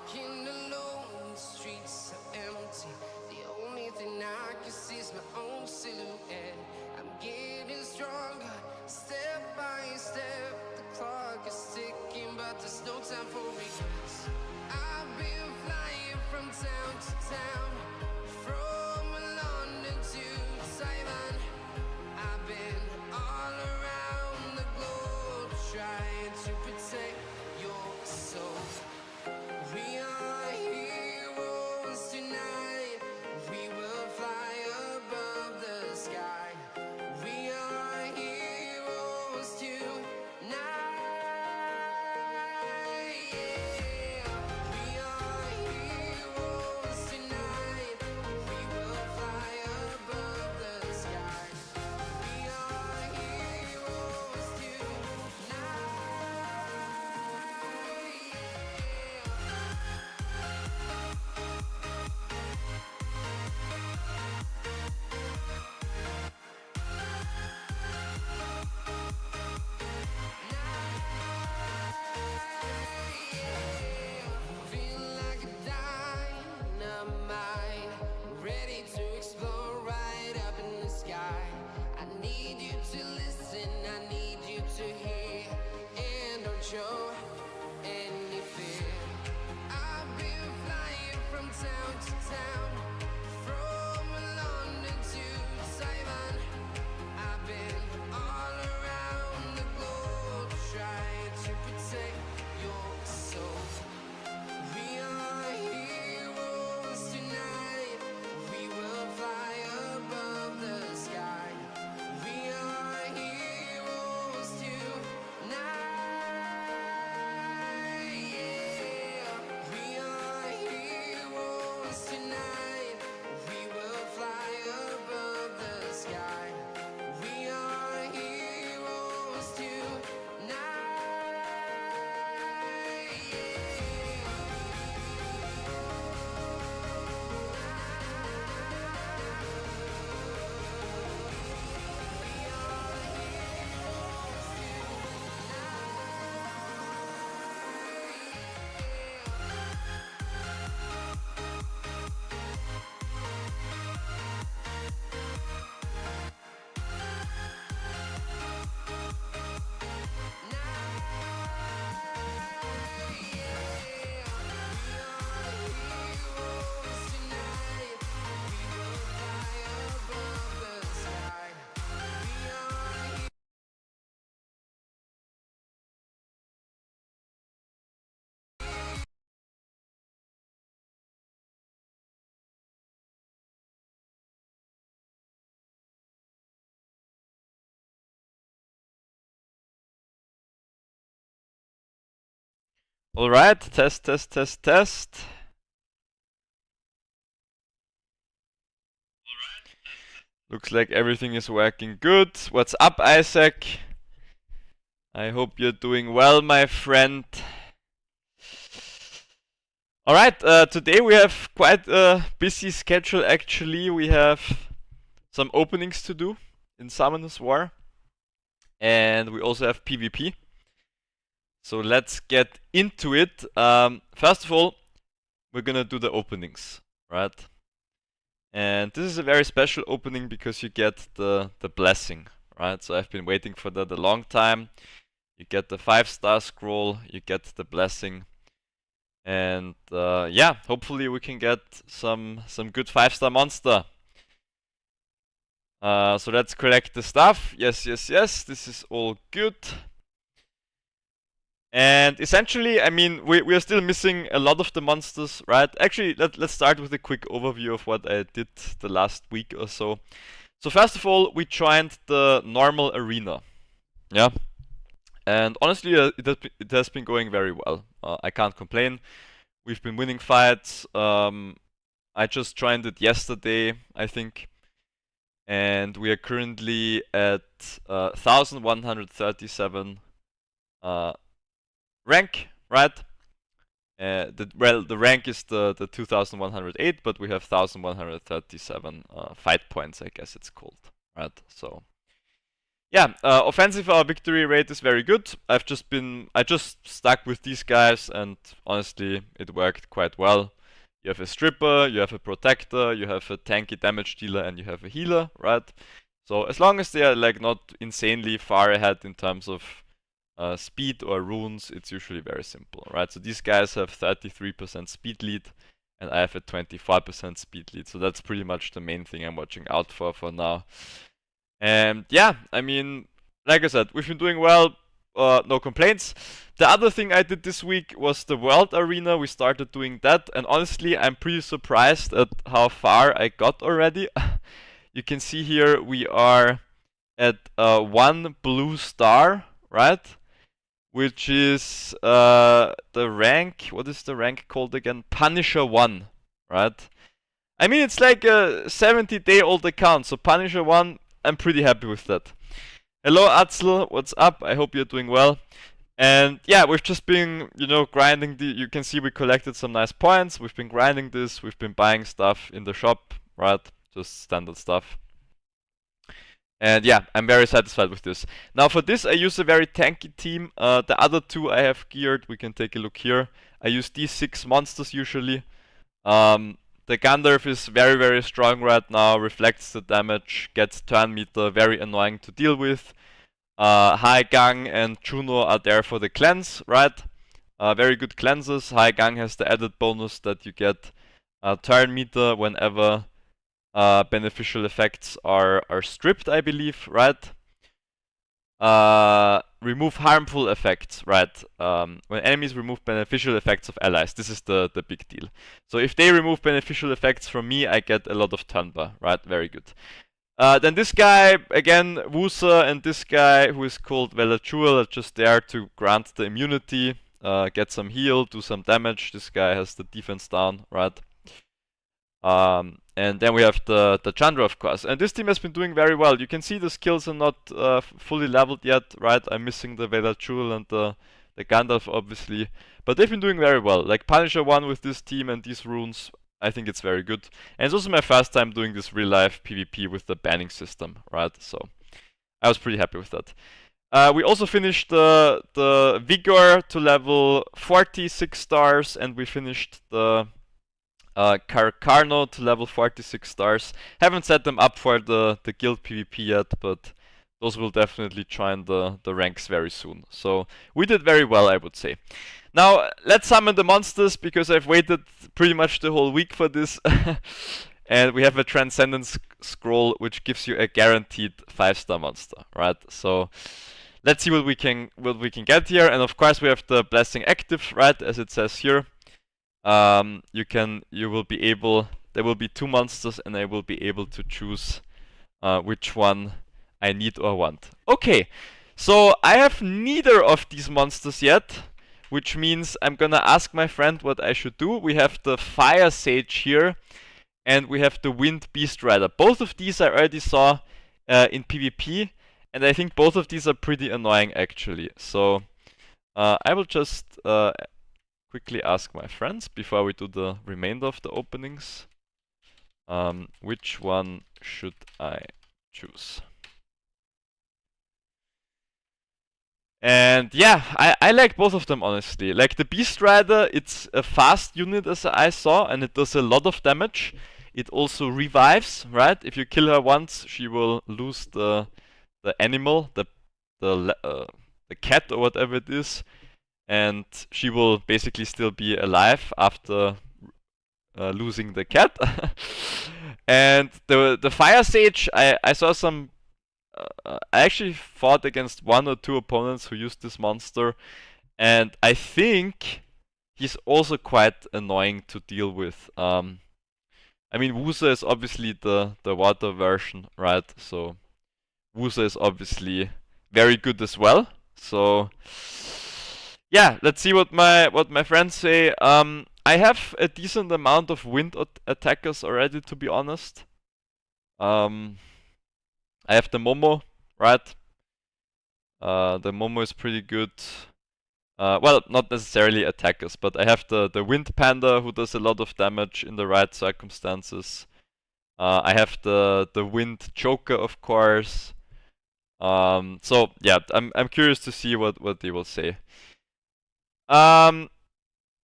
Walking alone, the streets are empty. The only thing I can see is my own silhouette. I'm getting stronger, step by step. The clock is ticking, but there's no time for regrets. I've been flying from town to town, from London to Taiwan. I've been all around the globe, trying to protect your soul. We are heroes tonight. We will fly above the sky. We are heroes tonight. Yeah. We are heroes tonight. We will fly above the sky. We are heroes tonight. Feel like a dynamite, ready to explode right up in the sky. I need you to listen, I need you to hear, and don't show any fear. I've been flying from town to town, from London to Taiwan. I've been all around the globe, trying to protect your soul. We are heroes tonight. We will fly above the sky. We are heroes tonight. Yeah. We are heroes tonight. We will fly above the sky. We are heroes tonight. All right, test, test, test, test. Looks like everything is working good. What's up, Isaac? I hope you're doing well, my friend. All right, today we have quite a busy schedule actually. We have some openings to do in Summoners War, and we also have PvP. So let's get into it. First of all, we're gonna do the openings, right? And this is a very special opening because you get the blessing, right? So I've been waiting for that a long time. You get the 5-star scroll, you get the blessing, and yeah, hopefully we can get some good 5-star monster. So let's collect the stuff. Yes, yes, yes. This is all good. And essentially, I mean, we are still missing a lot of the monsters, right? Actually, let's start with a quick overview of what I did the last week or so. So first of all, we joined the normal arena. Yeah. And honestly, it has been going very well. I can't complain. We've been winning fights. I just joined it yesterday, I think. And we are currently at 1137 rank, right? The rank is the 2108, but we have 1137 fight points, I guess it's called, right? So Yeah, offensive our victory rate is very good. I just stuck with these guys, and honestly, it worked quite well. You have a stripper, you have a protector, you have a tanky damage dealer, and you have a healer, right? So as long as they are like not insanely far ahead in terms of speed or runes, it's usually very simple, right? So these guys have 33% speed lead, and I have a 25% speed lead. So that's pretty much the main thing I'm watching out for now. And yeah, I mean, like I said, we've been doing well, no complaints. The other thing I did this week was the World Arena. We started doing that, and honestly, I'm pretty surprised at how far I got already. You can see here we are at 1 blue star, right? Which is the rank. What is the rank called again? Punisher 1, right? I mean, it's like a 70-day-old account, so Punisher 1, I'm pretty happy with that. Hello, Atzel, what's up? I hope you're doing well. And yeah, we've just been, grinding you can see we collected some nice points. We've been grinding this, we've been buying stuff in the shop, right? Just standard stuff. And yeah, I'm very satisfied with this. Now for this, I use a very tanky team. The other two I have geared, we can take a look here. I use these 6 monsters usually. The Gandalf is very, very strong right now, reflects the damage, gets turn meter, very annoying to deal with. High Gang and Juno are there for the cleanse, right? Very good cleanses. High Gang has the added bonus that you get turn meter whenever beneficial effects are stripped, I believe, right? Remove harmful effects, right? When enemies remove beneficial effects of allies, this is the big deal. So if they remove beneficial effects from me, I get a lot of turn bar, right? Very good. Then this guy, again, Wusa, and this guy who is called Velachul are just there to grant the immunity, get some heal, do some damage. This guy has the defense down, right? And then we have the Chandra, of course. And this team has been doing very well. You can see the skills are not fully leveled yet, right? I'm missing the Velachul and the Gandalf, obviously. But they've been doing very well. Like Punisher 1 with this team and these runes, I think it's very good. And it's also my first time doing this real-life PvP with the banning system, right? So I was pretty happy with that. We also finished the Vigor to level 46 stars, and we finished the Carcarno to level 46 stars. Haven't set them up for the guild PvP yet, but those will definitely join the ranks very soon. So we did very well, I would say. Now let's summon the monsters, because I've waited pretty much the whole week for this. And we have a Transcendence Scroll which gives you a guaranteed 5-star monster, right? So let's see what we can get here. And of course we have the Blessing active, right, as it says here. There will be 2 monsters, and I will be able to choose which one I need or want. Okay, so I have neither of these monsters yet, which means I'm gonna ask my friend what I should do. We have the Fire Sage here, and we have the Wind Beast Rider. Both of these I already saw in PvP, and I think both of these are pretty annoying actually. So I will just quickly ask my friends before we do the remainder of the openings. Which one should I choose? And yeah, I like both of them honestly. Like the Beast Rider, it's a fast unit as I saw, and it does a lot of damage. It also revives, right? If you kill her once, she will lose the animal, the cat or whatever it is, and she will basically still be alive after losing the cat. And the Fire Sage, I saw some. I actually fought against 1 or 2 opponents who used this monster, and I think he's also quite annoying to deal with. I mean, Wusa is obviously the water version, right? So Wusa is obviously very good as well. So yeah, let's see what my friends say. I have a decent amount of wind attackers already, to be honest. I have the Momo, right? The Momo is pretty good. Well, not necessarily attackers, but I have the Wind Panda who does a lot of damage in the right circumstances. I have the Wind Joker, of course. So yeah, I'm curious to see what they will say.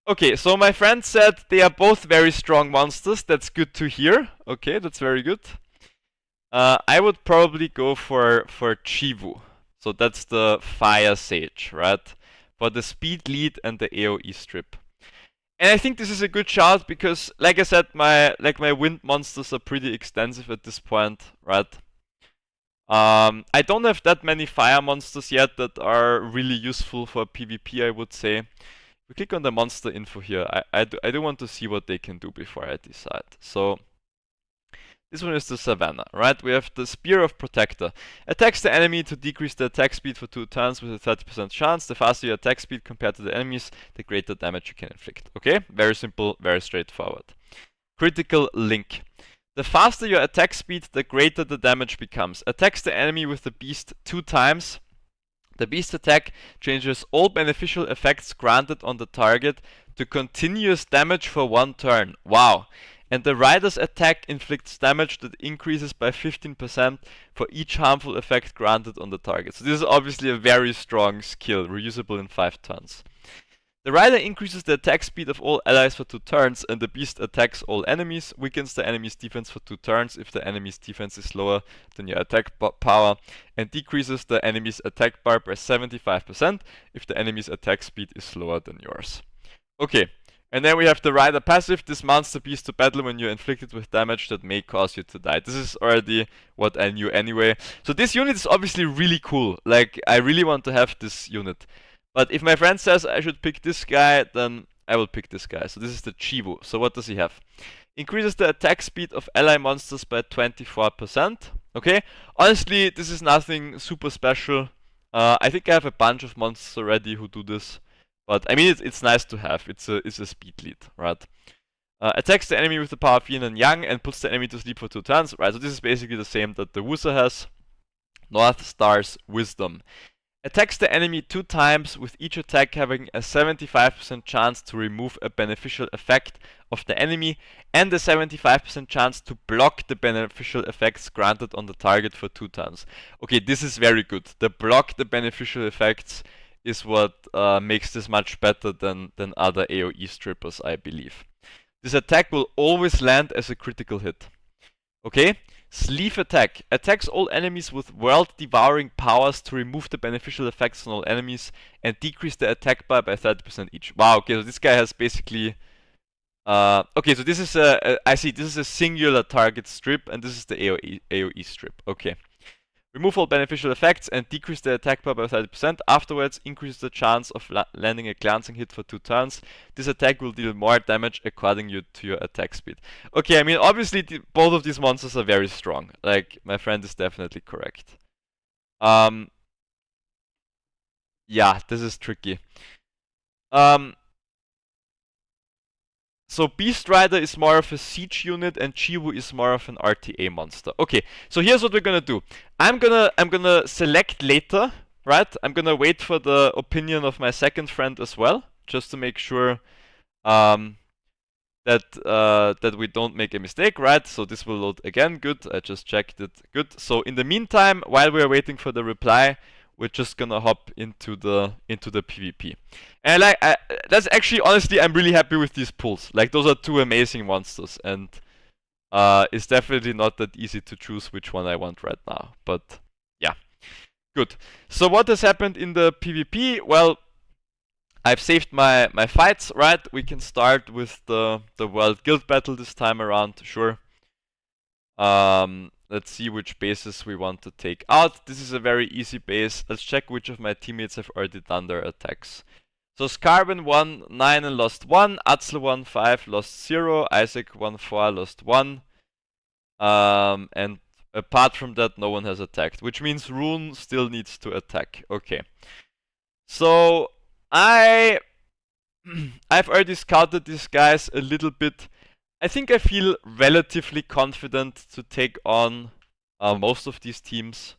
Okay, so my friend said they are both very strong monsters. That's good to hear. Okay, that's very good. I would probably go for Chivu. So that's the Fire Sage, right? For the speed lead and the AoE strip. And I think this is a good shout because, like I said, my wind monsters are pretty extensive at this point, right? I don't have that many fire monsters yet that are really useful for PvP, I would say. We click on the monster info here. I do want to see what they can do before I decide. So this one is the Savannah, right? We have the Spear of Protector. Attacks the enemy to decrease the attack speed for 2 turns with a 30% chance. The faster your attack speed compared to the enemies, the greater damage you can inflict. Okay, very simple, very straightforward. Critical Link. The faster your attack speed, the greater the damage becomes. Attacks the enemy with the beast 2 times. The beast attack changes all beneficial effects granted on the target to continuous damage for 1 turn. Wow. And the rider's attack inflicts damage that increases by 15% for each harmful effect granted on the target. So this is obviously a very strong skill, reusable in 5 turns. The rider increases the attack speed of all allies for 2 turns, and the beast attacks all enemies, weakens the enemy's defense for 2 turns if the enemy's defense is lower than your attack power, and decreases the enemy's attack bar by 75% if the enemy's attack speed is lower than yours. Okay, and then we have the rider passive. Dismounts the beast to battle when you're inflicted with damage that may cause you to die. This is already what I knew anyway. So this unit is obviously really cool. Like, I really want to have this unit. But if my friend says I should pick this guy, then I will pick this guy. So this is the Chivu. So what does he have? Increases the attack speed of ally monsters by 24%. Okay, honestly, this is nothing super special. I think I have a bunch of monsters already who do this. But I mean, it's nice to have. It's a speed lead, right? Attacks the enemy with the power of yin and yang and puts the enemy to sleep for 2 turns. Right, so this is basically the same that the Wusa has. North Star's Wisdom. Attacks the enemy 2 times, with each attack having a 75% chance to remove a beneficial effect of the enemy and a 75% chance to block the beneficial effects granted on the target for 2 turns. Okay, this is very good. The block the beneficial effects is what makes this much better than other AoE strippers, I believe. This attack will always land as a critical hit. Okay? Sleeve attack. Attacks all enemies with world-devouring powers to remove the beneficial effects on all enemies and decrease the attack bar by 30% each. Wow, okay, so this guy has basically... okay, so this is I see, this is a singular target strip and this is the AoE strip. Okay. Remove all beneficial effects and decrease the attack bar by 30%. Afterwards, increase the chance of landing a glancing hit for 2 turns. This attack will deal more damage according to your attack speed. Okay, I mean, obviously, both of these monsters are very strong. Like, my friend is definitely correct. Yeah, this is tricky. So Beast Rider is more of a siege unit and Chiwu is more of an RTA monster. Okay, so here's what we're gonna do. I'm gonna select later, right? I'm gonna wait for the opinion of my second friend as well, just to make sure that we don't make a mistake, right? So this will load again. Good. I just checked it. Good. So in the meantime, while we are waiting for the reply, we're just gonna hop into the PvP. And that's actually, honestly, I'm really happy with these pulls. Like, those are 2 amazing monsters, and it's definitely not that easy to choose which one I want right now. But yeah, good. So what has happened in the PvP? Well, I've saved my fights, right? We can start with the World Guild Battle this time around, sure. Let's see which bases we want to take out. This is a very easy base. Let's check which of my teammates have already done their attacks. So Scarben won 9 and lost 1, Atzel won 5, lost 0, Isaac won 4, lost 1. And apart from that, no one has attacked, which means Rune still needs to attack. Okay. So I've already scouted these guys a little bit. I think I feel relatively confident to take on most of these teams.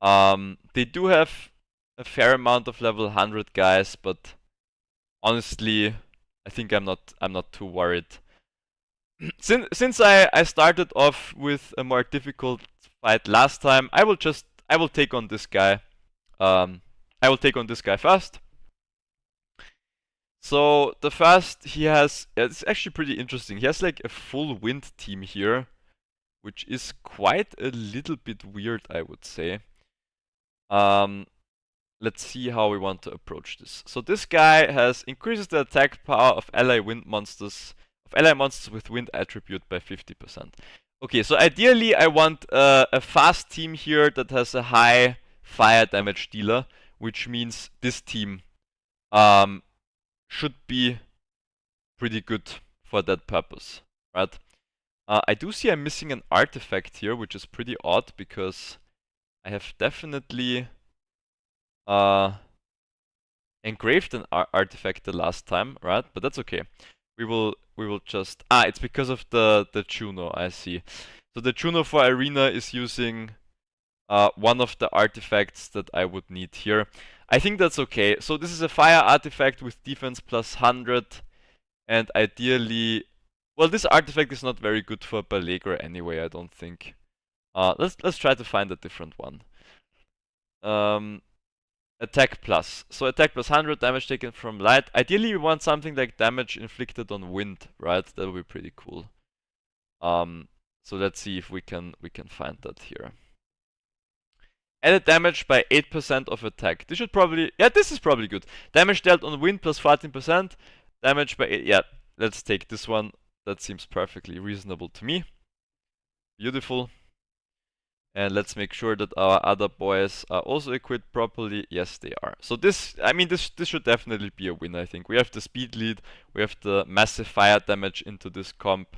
They do have a fair amount of level 100 guys, but honestly, I think I'm not too worried. Since I started off with a more difficult fight last time, I will just I will take on this guy. I will take on this guy first. So the first he has, it's actually pretty interesting. He has like a full wind team here, which is quite a little bit weird, I would say. Let's see how we want to approach this. So this guy has increases the attack power of ally monsters with wind attribute by 50%. Okay, so ideally I want a fast team here that has a high fire damage dealer, which means this team should be pretty good for that purpose, right? I do see I'm missing an artifact here, which is pretty odd because I have definitely engraved an artifact the last time, right? But that's okay. We will just it's because of the Juno, I see. So the Juno for Arena is using one of the artifacts that I would need here. I think that's okay. So this is a fire artifact with defense plus 100, and ideally, well, this artifact is not very good for Beleaguer anyway, I don't think. Let's try to find a different one. Attack plus. So attack plus 100, damage taken from light. Ideally, we want something like damage inflicted on wind, right? That would be pretty cool. So let's see if we can find that here. Added damage by 8% of attack. This should probably, yeah, this is probably good. Damage dealt on wind plus 14%. Damage by 8, yeah, let's take this one. That seems perfectly reasonable to me. Beautiful. And let's make sure that our other boys are also equipped properly. Yes, they are. So this, I mean, this should definitely be a win, I think. We have the speed lead. We have the massive fire damage into this comp.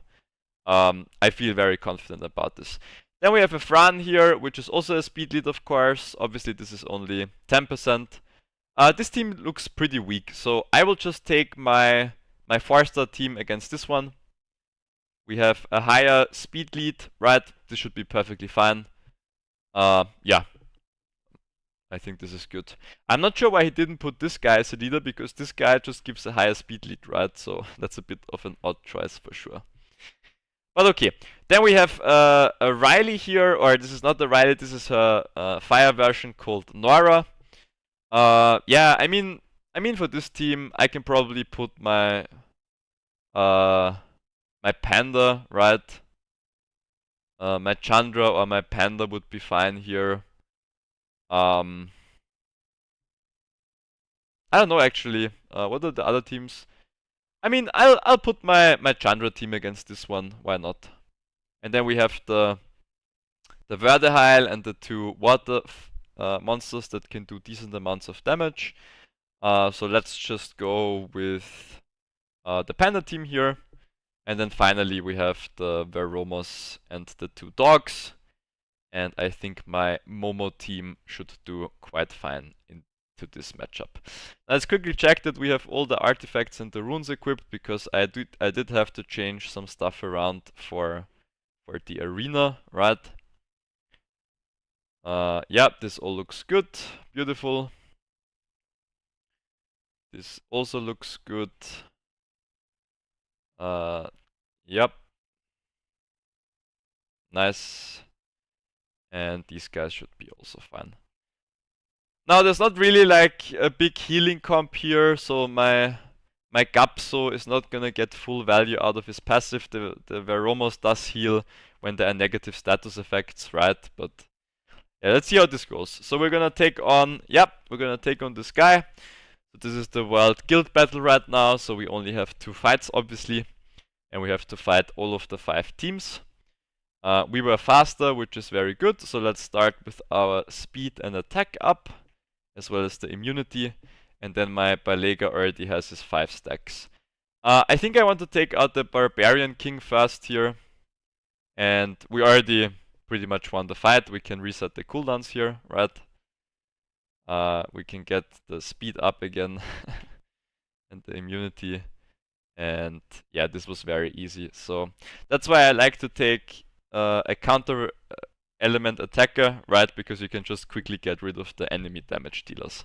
I feel very confident about this. Then we have a Fran here, which is also a speed lead, of course. Obviously, this is only 10%. This team looks pretty weak. So I will just take my 4-star team against this one. We have a higher speed lead, right? This should be perfectly fine. Yeah, I think this is good. I'm not sure why he didn't put this guy as a leader, because this guy just gives a higher speed lead, right? So that's a bit of an odd choice for sure. But okay, then we have a Riley here, or this is not the Riley, this is her fire version called Nora. Yeah, I mean for this team, I can probably put my my Panda, right? My Chandra or my Panda would be fine here. I don't know actually. What are the other teams? I mean, I'll put my Chandra team against this one. Why not? And then we have the Verdeheil and the 2 water monsters that can do decent amounts of damage. So let's just go with the Panda team here. And then finally we have the Veromos and the 2 dogs. And I think my Momo team should do quite fine into this matchup. Now let's quickly check that we have all the artifacts and the runes equipped, because I did have to change some stuff around for the arena, right? Yeah, this all looks good. Beautiful. This also looks good. Yep. Nice. And these guys should be also fine. Now there's not really like a big healing comp here, so my Gapso is not gonna get full value out of his passive. The Veromos does heal when there are negative status effects, right? But yeah, let's see how this goes. So we're gonna take on, we're gonna take on this guy. So this is the World Guild Battle right now, so we only have 2 fights, obviously. And we have to fight all of the 5 teams. We were faster, which is very good. So let's start with our speed and attack up, as well as the immunity. And then my Beleaguer already has his 5 stacks. I think I want to take out the Barbarian King first here. And we already pretty much won the fight. We can reset the cooldowns here, right? We can get the speed up again and the immunity. And yeah, this was very easy. So that's why I like to take a counter element attacker, right? Because you can just quickly get rid of the enemy damage dealers.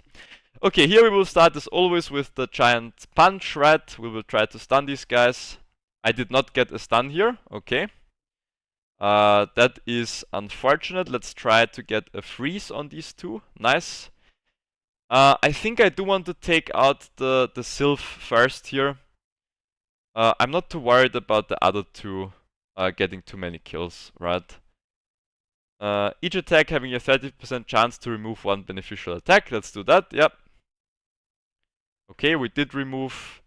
Okay, here we will start as always with the giant punch, right? We will try to stun these guys. I did not get a stun here, okay. That is unfortunate. Let's try to get a freeze on these two. Nice. I think I do want to take out the Sylph first here. I'm not too worried about the other two getting too many kills, right? Each attack having a 30% chance to remove one beneficial attack. Let's do that. Yep. Okay, we did remove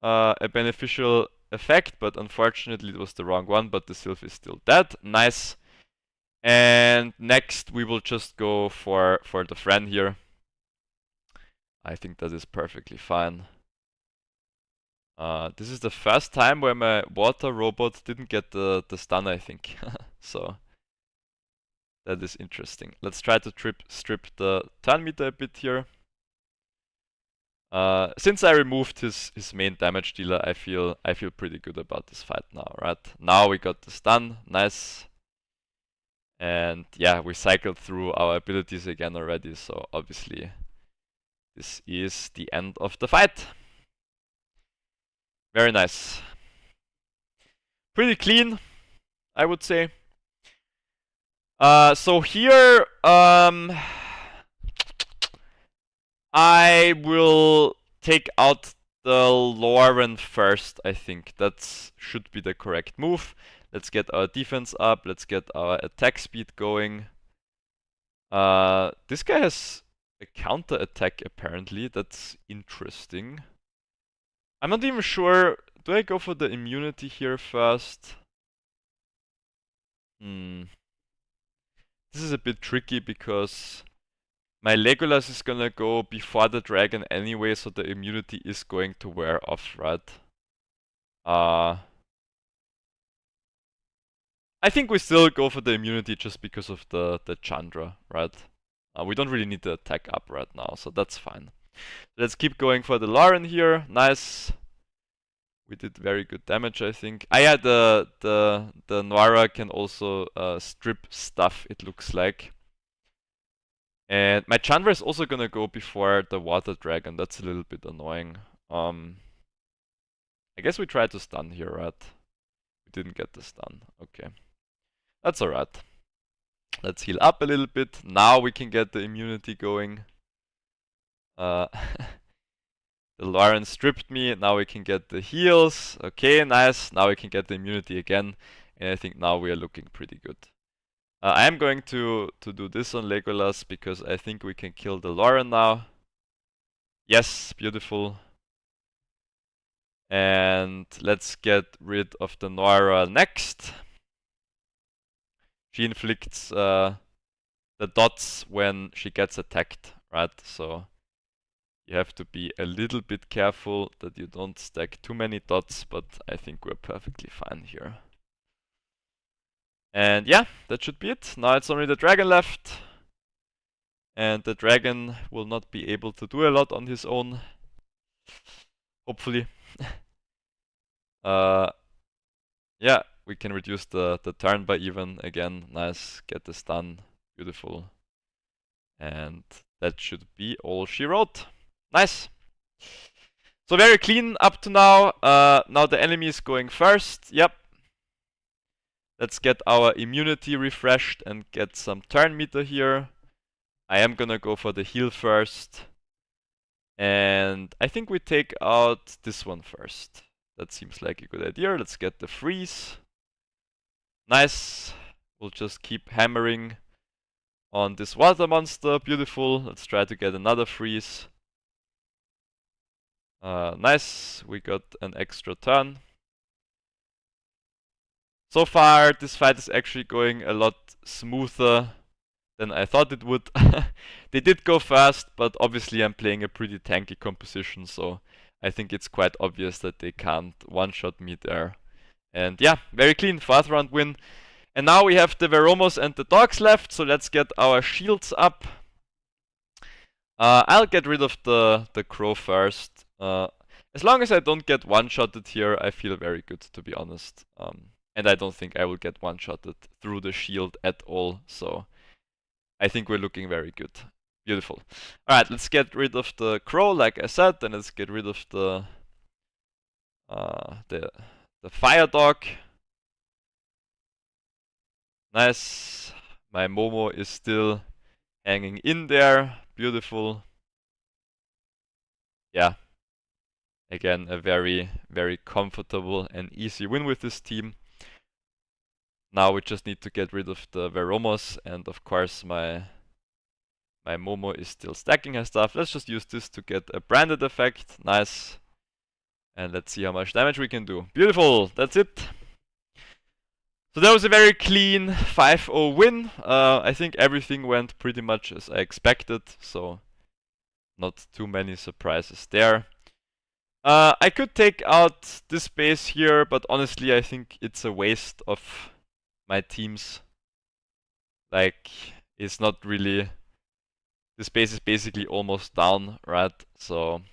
a beneficial effect, but unfortunately it was the wrong one, but the Sylph is still dead. Nice. And next we will just go for the friend here. I think that is perfectly fine. This is the first time where my water robot didn't get the stun, I think. So that is interesting. Let's try to strip the turn meter a bit here. Since I removed his main damage dealer, I feel pretty good about this fight now, right? Now we got the stun, nice. And yeah, we cycled through our abilities again already, so obviously this is the end of the fight. Very nice. Pretty clean, I would say. So here, I will take out the Lauren first, I think. That should be the correct move. Let's get our defense up. Let's get our attack speed going. This guy has a counter attack apparently. That's interesting. I'm not even sure. Do I go for the immunity here first? This is a bit tricky because my Legolas is gonna go before the dragon anyway, so the immunity is going to wear off, right? I think we still go for the immunity just because of the Chandra, right? We don't really need the attack up right now, so that's fine. Let's keep going for the Lauren here. Nice. We did very good damage, I think. Yeah, the Noira can also strip stuff, it looks like. And my Chandra is also gonna go before the Water Dragon. That's a little bit annoying. I guess we tried to stun here, right? We didn't get the stun. Okay. That's alright. Let's heal up a little bit. Now we can get the immunity going. The Lauren stripped me. Now we can get the heals. Okay, nice. Now we can get the immunity again. And I think now we are looking pretty good. I am going to do this on Legolas because I think we can kill the Lauren now. Yes, beautiful. And let's get rid of the Noira next. She inflicts the dots when she gets attacked, right? So you have to be a little bit careful that you don't stack too many dots, but I think we're perfectly fine here. And yeah, that should be it. Now it's only the dragon left. And the dragon will not be able to do a lot on his own. Hopefully. Yeah, we can reduce the turn by even again. Nice, get the stun. Beautiful. And that should be all she wrote. Nice. So very clean up to now. Now the enemy is going first. Yep. Let's get our immunity refreshed and get some turn meter here. I am gonna go for the heal first. And I think we take out this one first. That seems like a good idea. Let's get the freeze. Nice. We'll just keep hammering on this water monster. Beautiful. Let's try to get another freeze. Nice. We got an extra turn. So far, this fight is actually going a lot smoother than I thought it would. They did go fast, but obviously I'm playing a pretty tanky composition, so I think it's quite obvious that they can't one-shot me there. And yeah, very clean, 4th round win. And now we have the Veromos and the dogs left, so let's get our shields up. I'll get rid of the crow first. As long as I don't get one-shotted here, I feel very good, to be honest. And I don't think I will get one-shotted through the shield at all, so I think we're looking very good. Beautiful. Alright, let's get rid of the crow, like I said, and let's get rid of the fire dog. Nice. My Momo is still hanging in there. Beautiful. Yeah. Again, a very, very comfortable and easy win with this team. Now we just need to get rid of the Veromos, and of course my Momo is still stacking her stuff. Let's just use this to get a branded effect. Nice. And let's see how much damage we can do. Beautiful. That's it. So that was a very clean 5-0 win. I think everything went pretty much as I expected, so not too many surprises there. I could take out this base here, but honestly I think it's a waste of my teams. Like, it's not really... This base is basically almost down, right? So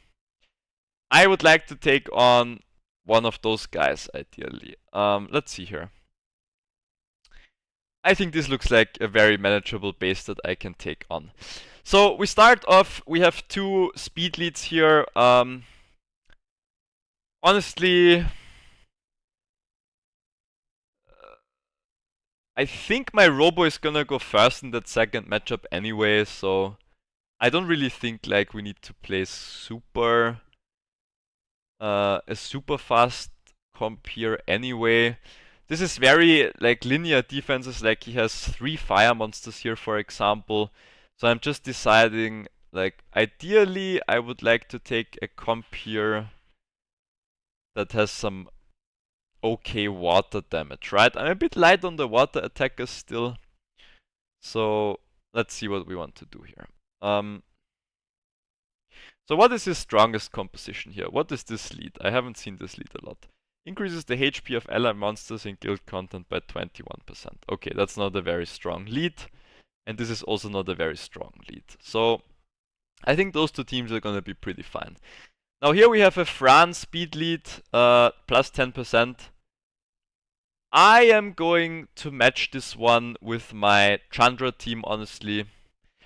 I would like to take on one of those guys, ideally. Let's see here. I think this looks like a very manageable base that I can take on. So we start off, we have 2 speed leads here. Honestly, I think my Robo is gonna go first in that second matchup anyway, so I don't really think like we need to play a super fast comp here anyway. This is very like linear defenses, like he has 3 fire monsters here for example. So I'm just deciding, like, ideally I would like to take a comp here that has some okay water damage, right? I'm a bit light on the water attackers still. So let's see what we want to do here. So what is his strongest composition here? What is this lead? I haven't seen this lead a lot. Increases the HP of allied monsters in guild content by 21%. Okay, that's not a very strong lead. And this is also not a very strong lead. So I think those 2 teams are gonna be pretty fine. Now here we have a Fran speed lead, plus 10%. I am going to match this one with my Chandra team, honestly.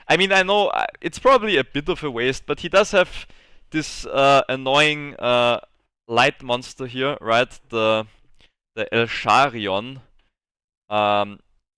I mean, I know it's probably a bit of a waste, but he does have this annoying light monster here, right? The El Sharion.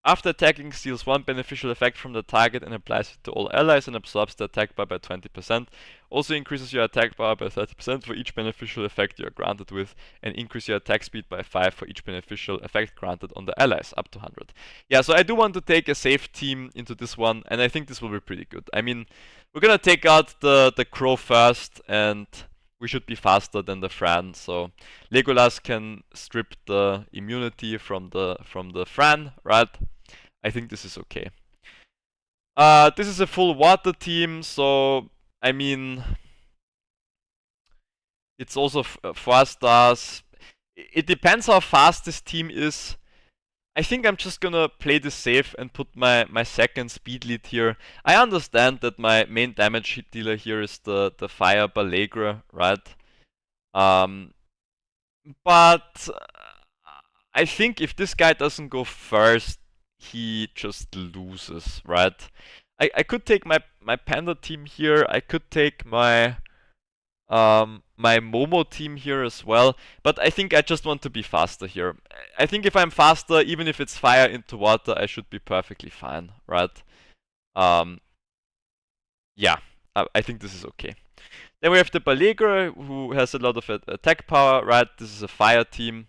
After attacking, steals 1 beneficial effect from the target and applies it to all allies and absorbs the attack bar by 20%. Also increases your attack power by 30% for each beneficial effect you are granted with, and increase your attack speed by 5 for each beneficial effect granted on the allies, up to 100. Yeah, so I do want to take a safe team into this one, and I think this will be pretty good. I mean, we're gonna take out the Crow first, and we should be faster than the Fran, so Legolas can strip the immunity from the Fran, right? I think this is okay. This is a full water team, so I mean, it's also 4 stars. It depends how fast this team is. I think I'm just gonna play this safe and put my second speed lead here. I understand that my main damage dealer here is the Fire Balegra, right? But I think if this guy doesn't go first, he just loses, right? I could take my Panda team here. I could take my my Momo team here as well, but I think I just want to be faster here. I think if I'm faster, even if it's fire into water, I should be perfectly fine, right? Yeah, I think this is okay. Then we have the Balegra, who has a lot of attack power, right? This is a fire team.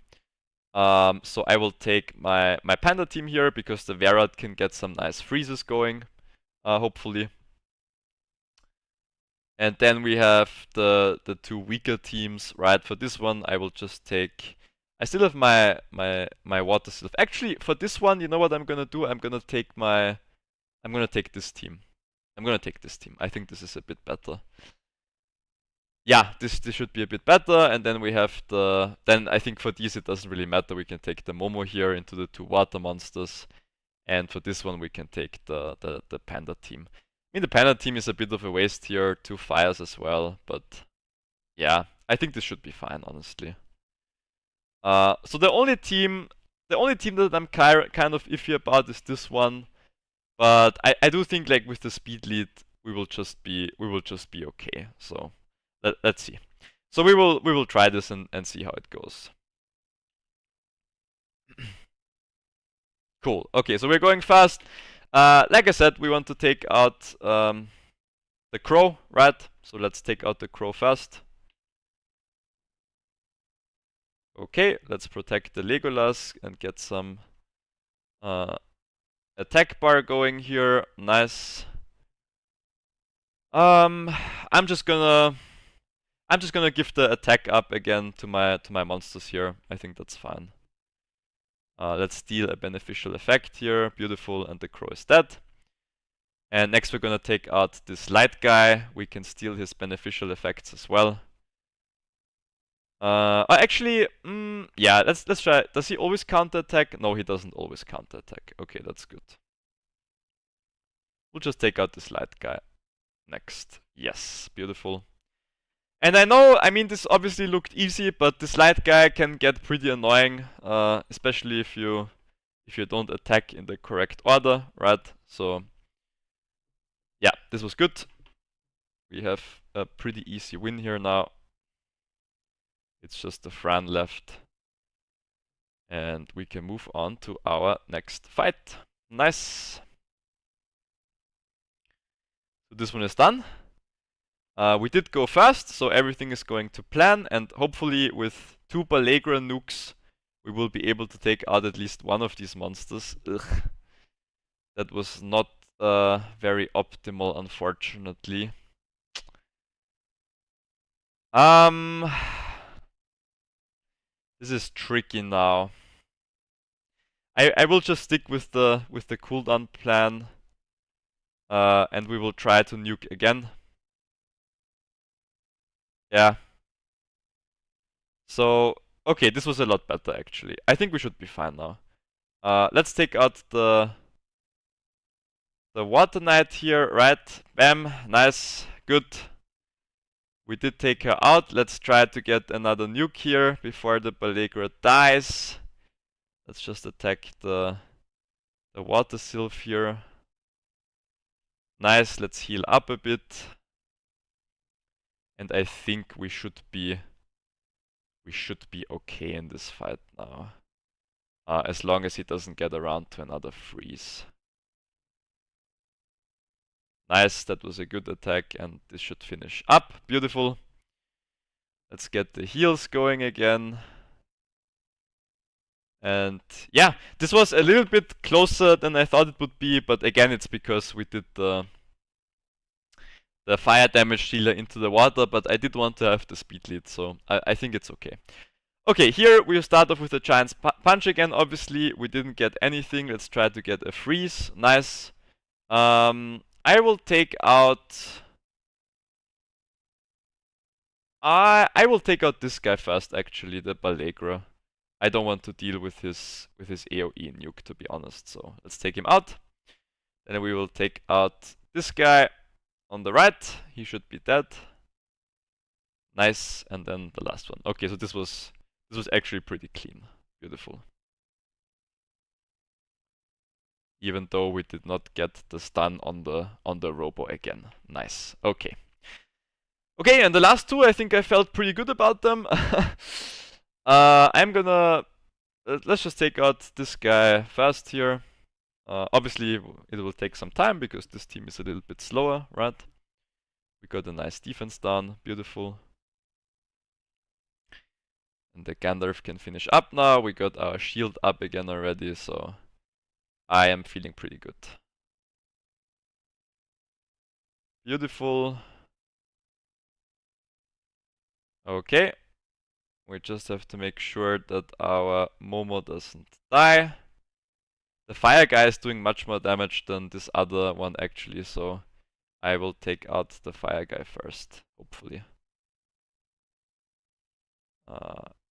So I will take my Panda team here, because the Verad can get some nice freezes going, hopefully. And then we have the 2 weaker teams, right? For this one, I will just take... I still have my water sylph. Actually, for this one, you know what I'm gonna do? I'm gonna take this team. I'm gonna take this team. I think this is a bit better. Yeah, this should be a bit better. And then we have the... Then I think for these it doesn't really matter. We can take the Momo here into the 2 water monsters. And for this one we can take the Panda team. I mean, the Panda team is a bit of a waste here. 2 fires as well. But yeah, I think this should be fine, honestly. So the only team that I'm kind of iffy about is this one. But I do think, like, with the speed lead, we will just be okay. So let's see. So we will try this and see how it goes. Cool. Okay, so we're going fast. Like I said, we want to take out the crow, right? So let's take out the crow first. Okay, let's protect the Legolas and get some attack bar going here. Nice. I'm just gonna give the attack up again to my monsters here. I think that's fine. Let's steal a beneficial effect here. Beautiful, and the crow is dead. And next we're gonna take out this light guy. We can steal his beneficial effects as well. Actually, yeah, let's try. Does he always counter attack? No, he doesn't always counter attack. Okay, that's good. We'll just take out this light guy next. Yes, beautiful. And I know, I mean, this obviously looked easy, but this light guy can get pretty annoying, especially if you don't attack in the correct order, right? So yeah, this was good. We have a pretty easy win here now. It's just the Fran left. And we can move on to our next fight. Nice. So this one is done. We did go fast, so everything is going to plan, and hopefully with 2 Balegra nukes, we will be able to take out at least one of these monsters. Ugh. That was not very optimal, unfortunately. This is tricky now. I will just stick with the cooldown plan, and we will try to nuke again. Yeah. So okay, this was a lot better actually. I think we should be fine now. Let's take out the Water Knight here, right? Bam, nice, good. We did take her out. Let's try to get another nuke here before the Balegra dies. Let's just attack the Water Sylph here. Nice, let's heal up a bit. And I think we should be okay in this fight now. As long as he doesn't get around to another freeze. Nice, that was a good attack, and this should finish up. Beautiful. Let's get the heals going again. And yeah, this was a little bit closer than I thought it would be, but again, it's because we did the fire damage dealer into the water, but I did want to have the speed lead, so I think it's okay. Okay, here we start off with the Giant's Punch again, obviously. We didn't get anything. Let's try to get a freeze. Nice. I will take out... I will take out this guy first, actually, the Balegra. I don't want to deal with his AoE nuke, to be honest, so let's take him out. Then we will take out this guy on the right. He should be dead. Nice, and then the last one. Okay, so this was actually pretty clean. Beautiful. Even though we did not get the stun on the robo again. Nice. Okay. Okay, and the last two, I think I felt pretty good about them. I'm gonna... let's just take out this guy first here. Obviously, it will take some time because this team is a little bit slower, right? We got a nice defense down. Beautiful. And the Gandalf can finish up now. We got our shield up again already, so I am feeling pretty good. Beautiful. Okay. We just have to make sure that our Momo doesn't die. The fire guy is doing much more damage than this other one actually, so I will take out the fire guy first, hopefully.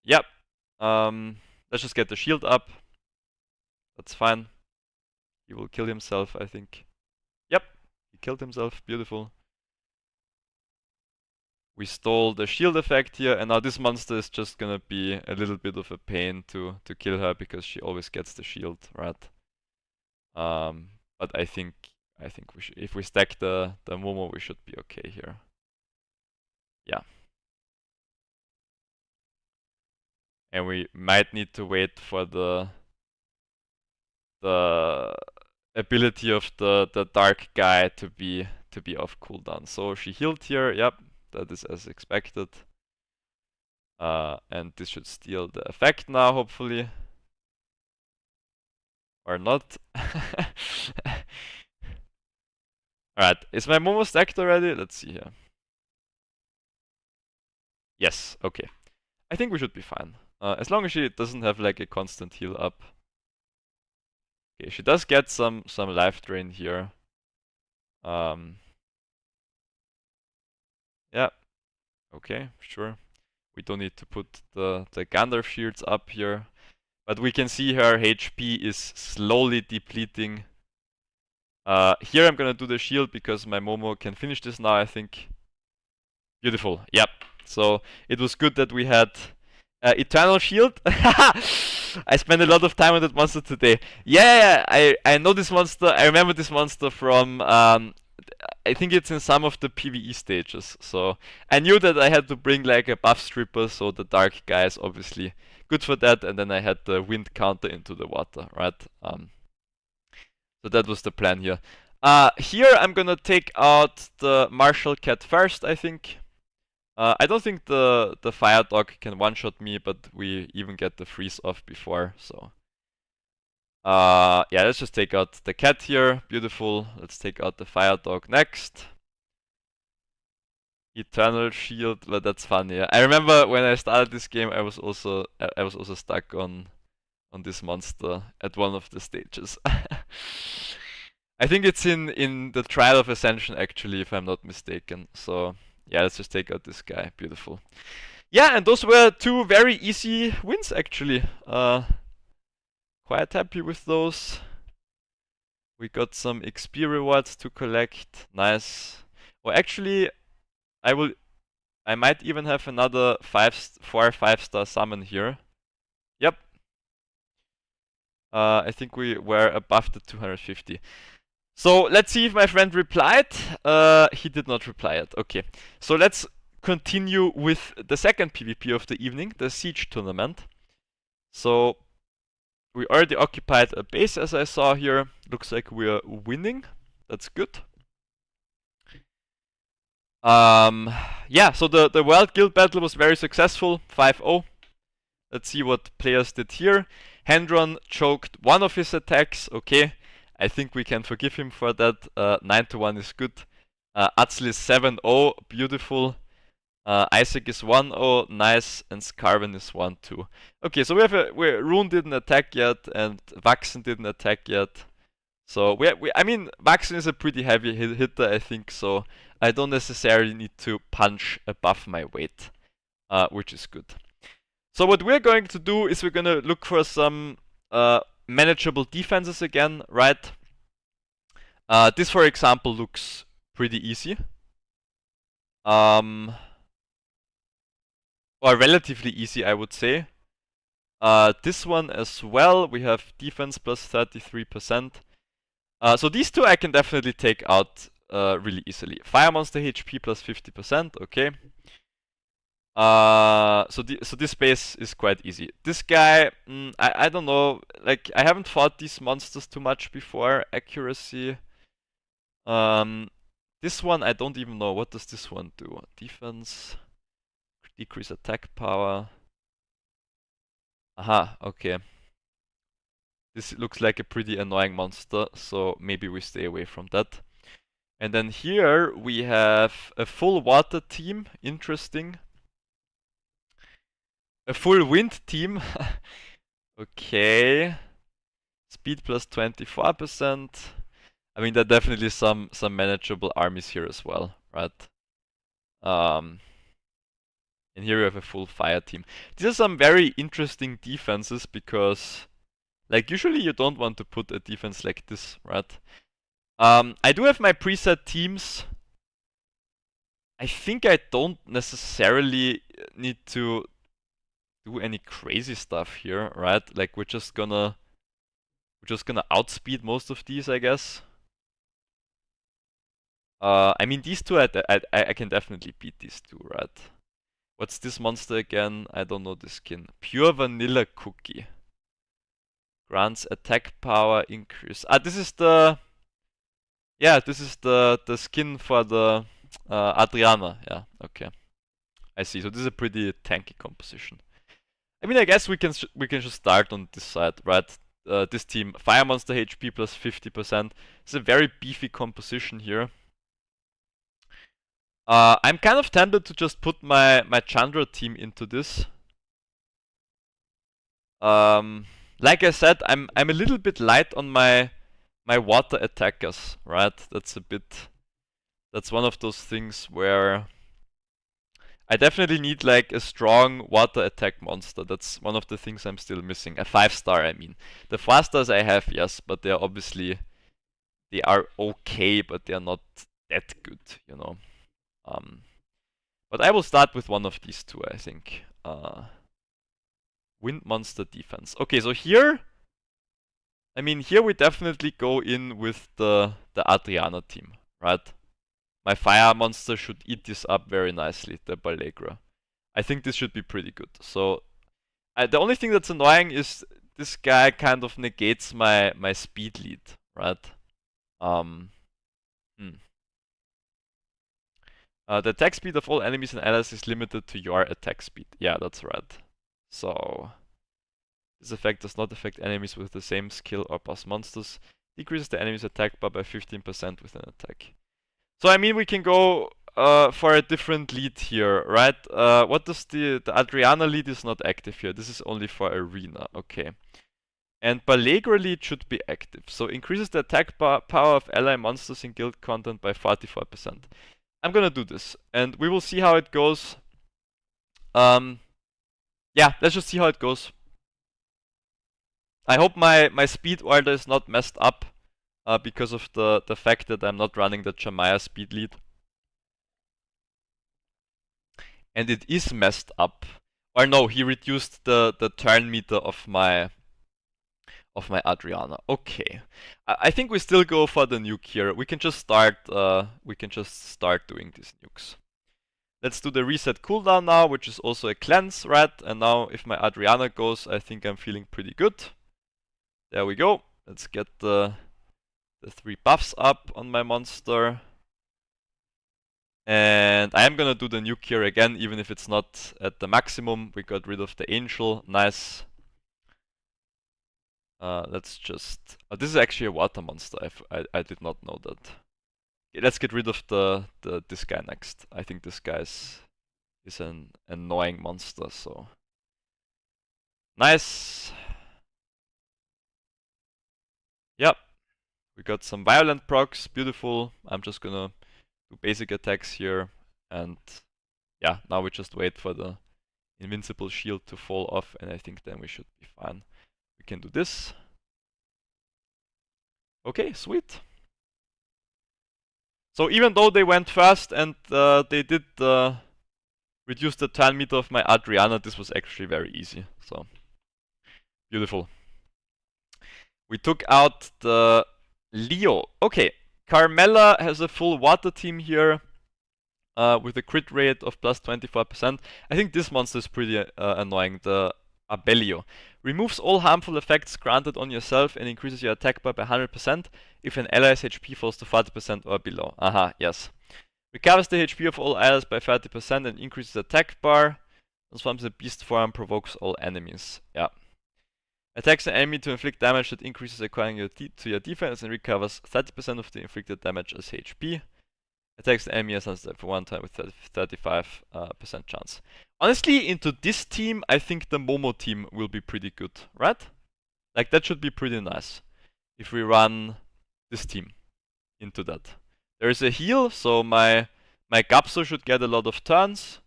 Yep. Let's just get the shield up. That's fine. He will kill himself, I think. Yep, he killed himself. Beautiful. We stole the shield effect here, and now this monster is just gonna be a little bit of a pain to kill her because she always gets the shield, right? But I think we should, if we stack the Momo, we should be okay here. Yeah. And we might need to wait for the the ability of the dark guy to be off cooldown. So she healed here. Yep, that is as expected. And this should steal the effect now, hopefully. Or not. Alright, is my Momo stacked already? Let's see here. Yes, okay. I think we should be fine. As long as she doesn't have like a constant heal up. Okay, she does get some life drain here. Yeah. Okay, sure. We don't need to put the Gandalf shields up here. But we can see her HP is slowly depleting. Here I'm gonna do the shield because my Momo can finish this now, I think. Beautiful, yep. So it was good that we had Eternal Shield. I spent a lot of time on that monster today. Yeah, I know this monster. I remember this monster from I think it's in some of the PvE stages. So I knew that I had to bring like a buff stripper, so the dark guy is obviously good for that. And then I had the wind counter into the water, right? So that was the plan here. Here I'm gonna take out the Martial Cat first, I think. I don't think the Fire Dog can one-shot me, but we even get the freeze off before, so. Yeah, let's just take out the cat here. Beautiful. Let's take out the Fire Dog next. Eternal Shield, but that's funny. I remember when I started this game, I was also stuck on this monster at one of the stages. I think it's in the Trial of Ascension actually, if I'm not mistaken. So yeah, let's just take out this guy. Beautiful. Yeah, and those were two very easy wins actually. Quite happy with those. We got some XP rewards to collect. Nice. Well, actually, I might even have another 4 5-star summon here. Yep. I think we were above the 250. So let's see if my friend replied. He did not reply yet. Okay. So let's continue with the second PvP of the evening, the Siege tournament. So we already occupied a base, as I saw here. Looks like we're winning. That's good. Yeah, so the World Guild Battle was very successful, 5-0. Let's see what players did here. Hendron choked one of his attacks, okay. I think we can forgive him for that. 9-1 is good. Atzel is 7-0, beautiful. Isaac is 1-0, nice, and Scarven is 1-2. Okay, so Rune didn't attack yet, and Vaxen didn't attack yet. So I mean, Vaxen is a pretty heavy hitter, I think, so I don't necessarily need to punch above my weight, which is good. So what we're going to do is we're gonna look for some manageable defenses again, right? This, for example, looks pretty easy. Or relatively easy, I would say. This one as well, we have defense plus 33%. So these two I can definitely take out really easily. Fire monster HP plus 50%, okay. So this base is quite easy. This guy, I don't know, like I haven't fought these monsters too much before. Accuracy. This one I don't even know. What does this one do? Defense. Decrease attack power. Aha, okay. This looks like a pretty annoying monster, so maybe we stay away from that. And then here we have a full water team, interesting. A full wind team, okay. Speed plus 24%. I mean, there are definitely some manageable armies here as well, right? And here we have a full fire team. These are some very interesting defenses because, like, usually you don't want to put a defense like this, right? I do have my preset teams. I think I don't necessarily need to do any crazy stuff here, right? Like we're just gonna outspeed most of these, I guess. I mean, these two, I can definitely beat these two, right? What's this monster again? I don't know the skin. Pure Vanilla Cookie. grants attack power increase. This is the the skin for the Adriana. Yeah, okay, I see. So this is a pretty tanky composition. I mean, I guess we can just start on this side, right? This team, Fire Monster HP plus 50%. It's a very beefy composition here. I'm kind of tempted to just put my Chandra team into this. Like I said, I'm a little bit light on my water attackers, right? That's one of those things where I definitely need like a strong water attack monster. That's one of the things I'm still missing. A 5-star, I mean. The 4-stars I have, yes, but they're obviously, they are okay, but they're not that good, you know. But I will start with one of these two, I think. Wind monster defense. Okay, so here, I mean, here we definitely go in with the Adriana team, right? My fire monster should eat this up very nicely, the Balegra. I think this should be pretty good. So, the only thing that's annoying is this guy kind of negates my speed lead, right? The attack speed of all enemies and allies is limited to your attack speed. Yeah, that's right. So, this effect does not affect enemies with the same skill or boss monsters. Decreases the enemy's attack bar by 15% with an attack. So I mean, we can go for a different lead here, right? What does the Adriana lead is not active here. This is only for arena, okay. And Balegra lead should be active. So increases the attack power of ally monsters in guild content by 44%. I'm gonna do this, and we will see how it goes. Yeah, let's just see how it goes. I hope my speed order is not messed up. Because of the fact that I'm not running the Jamaya speed lead. And it is messed up. Or no, he reduced the turn meter of my Adriana. Okay. I think we still go for the nuke here. We can just start doing these nukes. Let's do the reset cooldown now, which is also a cleanse, right? And now if my Adriana goes, I think I'm feeling pretty good. There we go. Let's get the 3 buffs up on my monster. And I am gonna do the nuke here again, even if it's not at the maximum. We got rid of the angel, nice. Let's just... this is actually a water monster, I did not know that. Okay, let's get rid of this guy next. I think this guy is an annoying monster, so... Nice. Yep. We got some violent procs, beautiful. I'm just gonna do basic attacks here, and yeah, now we just wait for the invincible shield to fall off, and I think then we should be fine. We can do this. Okay, sweet. So even though they went fast and they did reduce the turn meter of my Adriana, this was actually very easy. So beautiful. We took out the Leo. Okay, Carmella has a full water team here with a crit rate of plus 24%. I think this monster is pretty annoying, the Abellio. Removes all harmful effects granted on yourself and increases your attack bar by 100% if an ally's HP falls to 40% or below. Aha, yes. Recovers the HP of all allies by 30% and increases attack bar. Transforms the beast form, provokes all enemies. Yeah. Attacks an enemy to inflict damage that increases according to your defense and recovers 30% of the inflicted damage as HP. Attacks the enemy as for one time with 35% chance. Honestly, into this team, I think the Momo team will be pretty good, right? Like, that should be pretty nice if we run this team into that. There is a heal, so my Gapso should get a lot of turns.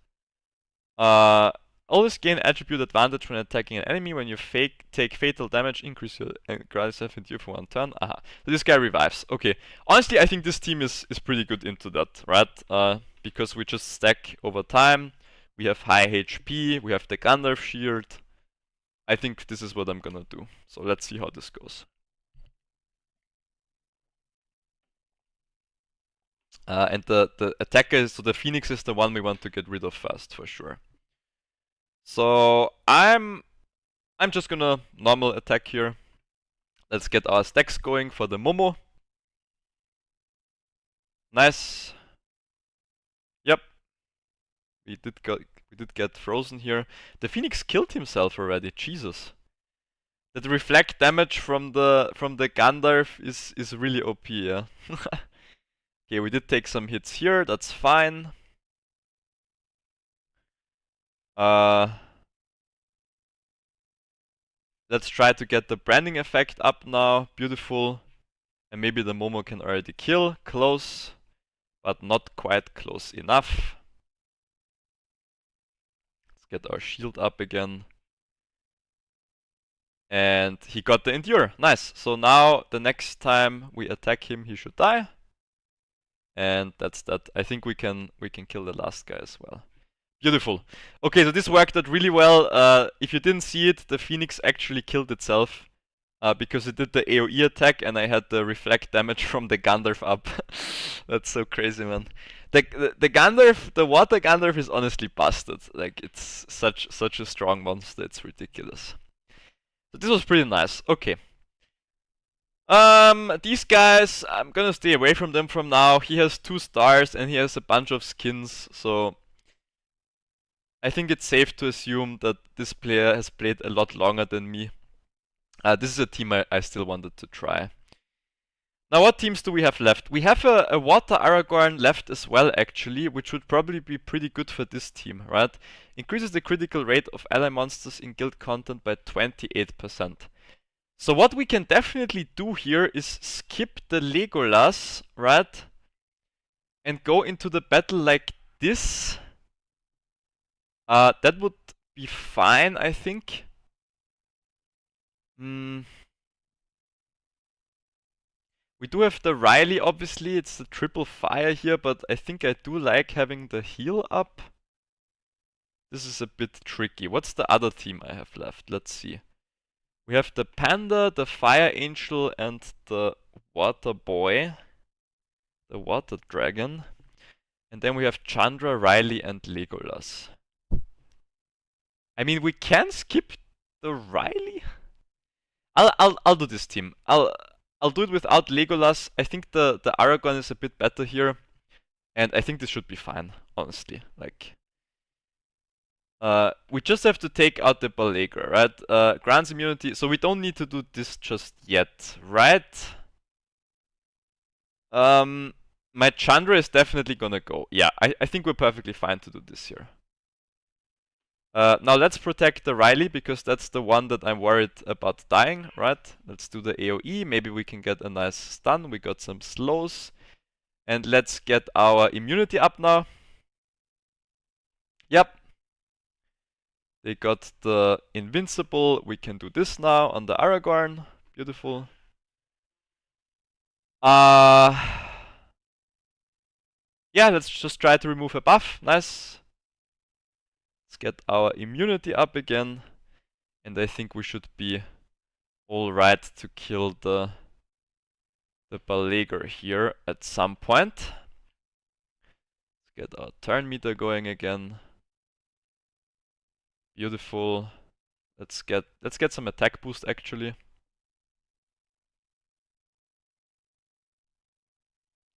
Always gain attribute advantage when attacking an enemy. When you take fatal damage, increase your grant yourself endure for 1 turn. Aha. So this guy revives. Okay. Honestly, I think this team is pretty good into that, right? Because we just stack over time. We have high HP. We have the Gandalf shield. I think this is what I'm gonna do. So let's see how this goes. And the attacker, so the Phoenix is the one we want to get rid of first, for sure. So I'm just gonna normal attack here. Let's get our stacks going for the Momo. Nice. Yep. We did get frozen here. The Phoenix killed himself already. Jesus. That reflect damage from the Gandalf is really OP, yeah. Okay, we did take some hits here, that's fine. Let's try to get the branding effect up now. Beautiful. And maybe the Momo can already kill. Close, but not quite close enough. Let's get our shield up again. And he got the Endure. Nice. So now the next time we attack him, he should die. And that's that. I think we can kill the last guy as well. Beautiful. Okay, so this worked out really well. If you didn't see it, the Phoenix actually killed itself. Because it did the AoE attack and I had the reflect damage from the Gandalf up. That's so crazy, man. The Gandalf, the water Gandalf is honestly busted. Like, it's such a strong monster, it's ridiculous. So this was pretty nice. Okay. These guys, I'm gonna stay away from them from now. He has 2 stars and he has a bunch of skins, so I think it's safe to assume that this player has played a lot longer than me. This is a team I still wanted to try. Now, what teams do we have left? We have a Water Aragorn left as well, actually, which would probably be pretty good for this team, right? Increases the critical rate of ally monsters in guild content by 28%. So what we can definitely do here is skip the Legolas, right? And go into the battle like this. That would be fine, I think. We do have the Riley, obviously, it's the triple fire here, but I think I do like having the heal up. This is a bit tricky. What's the other team I have left? Let's see. We have the Panda, the Fire Angel, and the Water Boy. The Water Dragon. And then we have Chandra, Riley, and Legolas. I mean, we can skip the Riley? I'll do this team. I'll do it without Legolas. I think the Aragorn is a bit better here. And I think this should be fine, honestly. Like, we just have to take out the Balagra, right? Grants immunity, so we don't need to do this just yet, right? My Chandra is definitely gonna go. Yeah, I think we're perfectly fine to do this here. Now let's protect the Riley, because that's the one that I'm worried about dying, right? Let's do the AoE, maybe we can get a nice stun, we got some slows. And let's get our immunity up now. Yep. They got the invincible, we can do this now on the Aragorn. Beautiful. Yeah, let's just try to remove a buff, nice. Let's get our immunity up again. And I think we should be alright to kill the Balagra here at some point. Let's get our turn meter going again. Beautiful. Let's get some attack boost actually.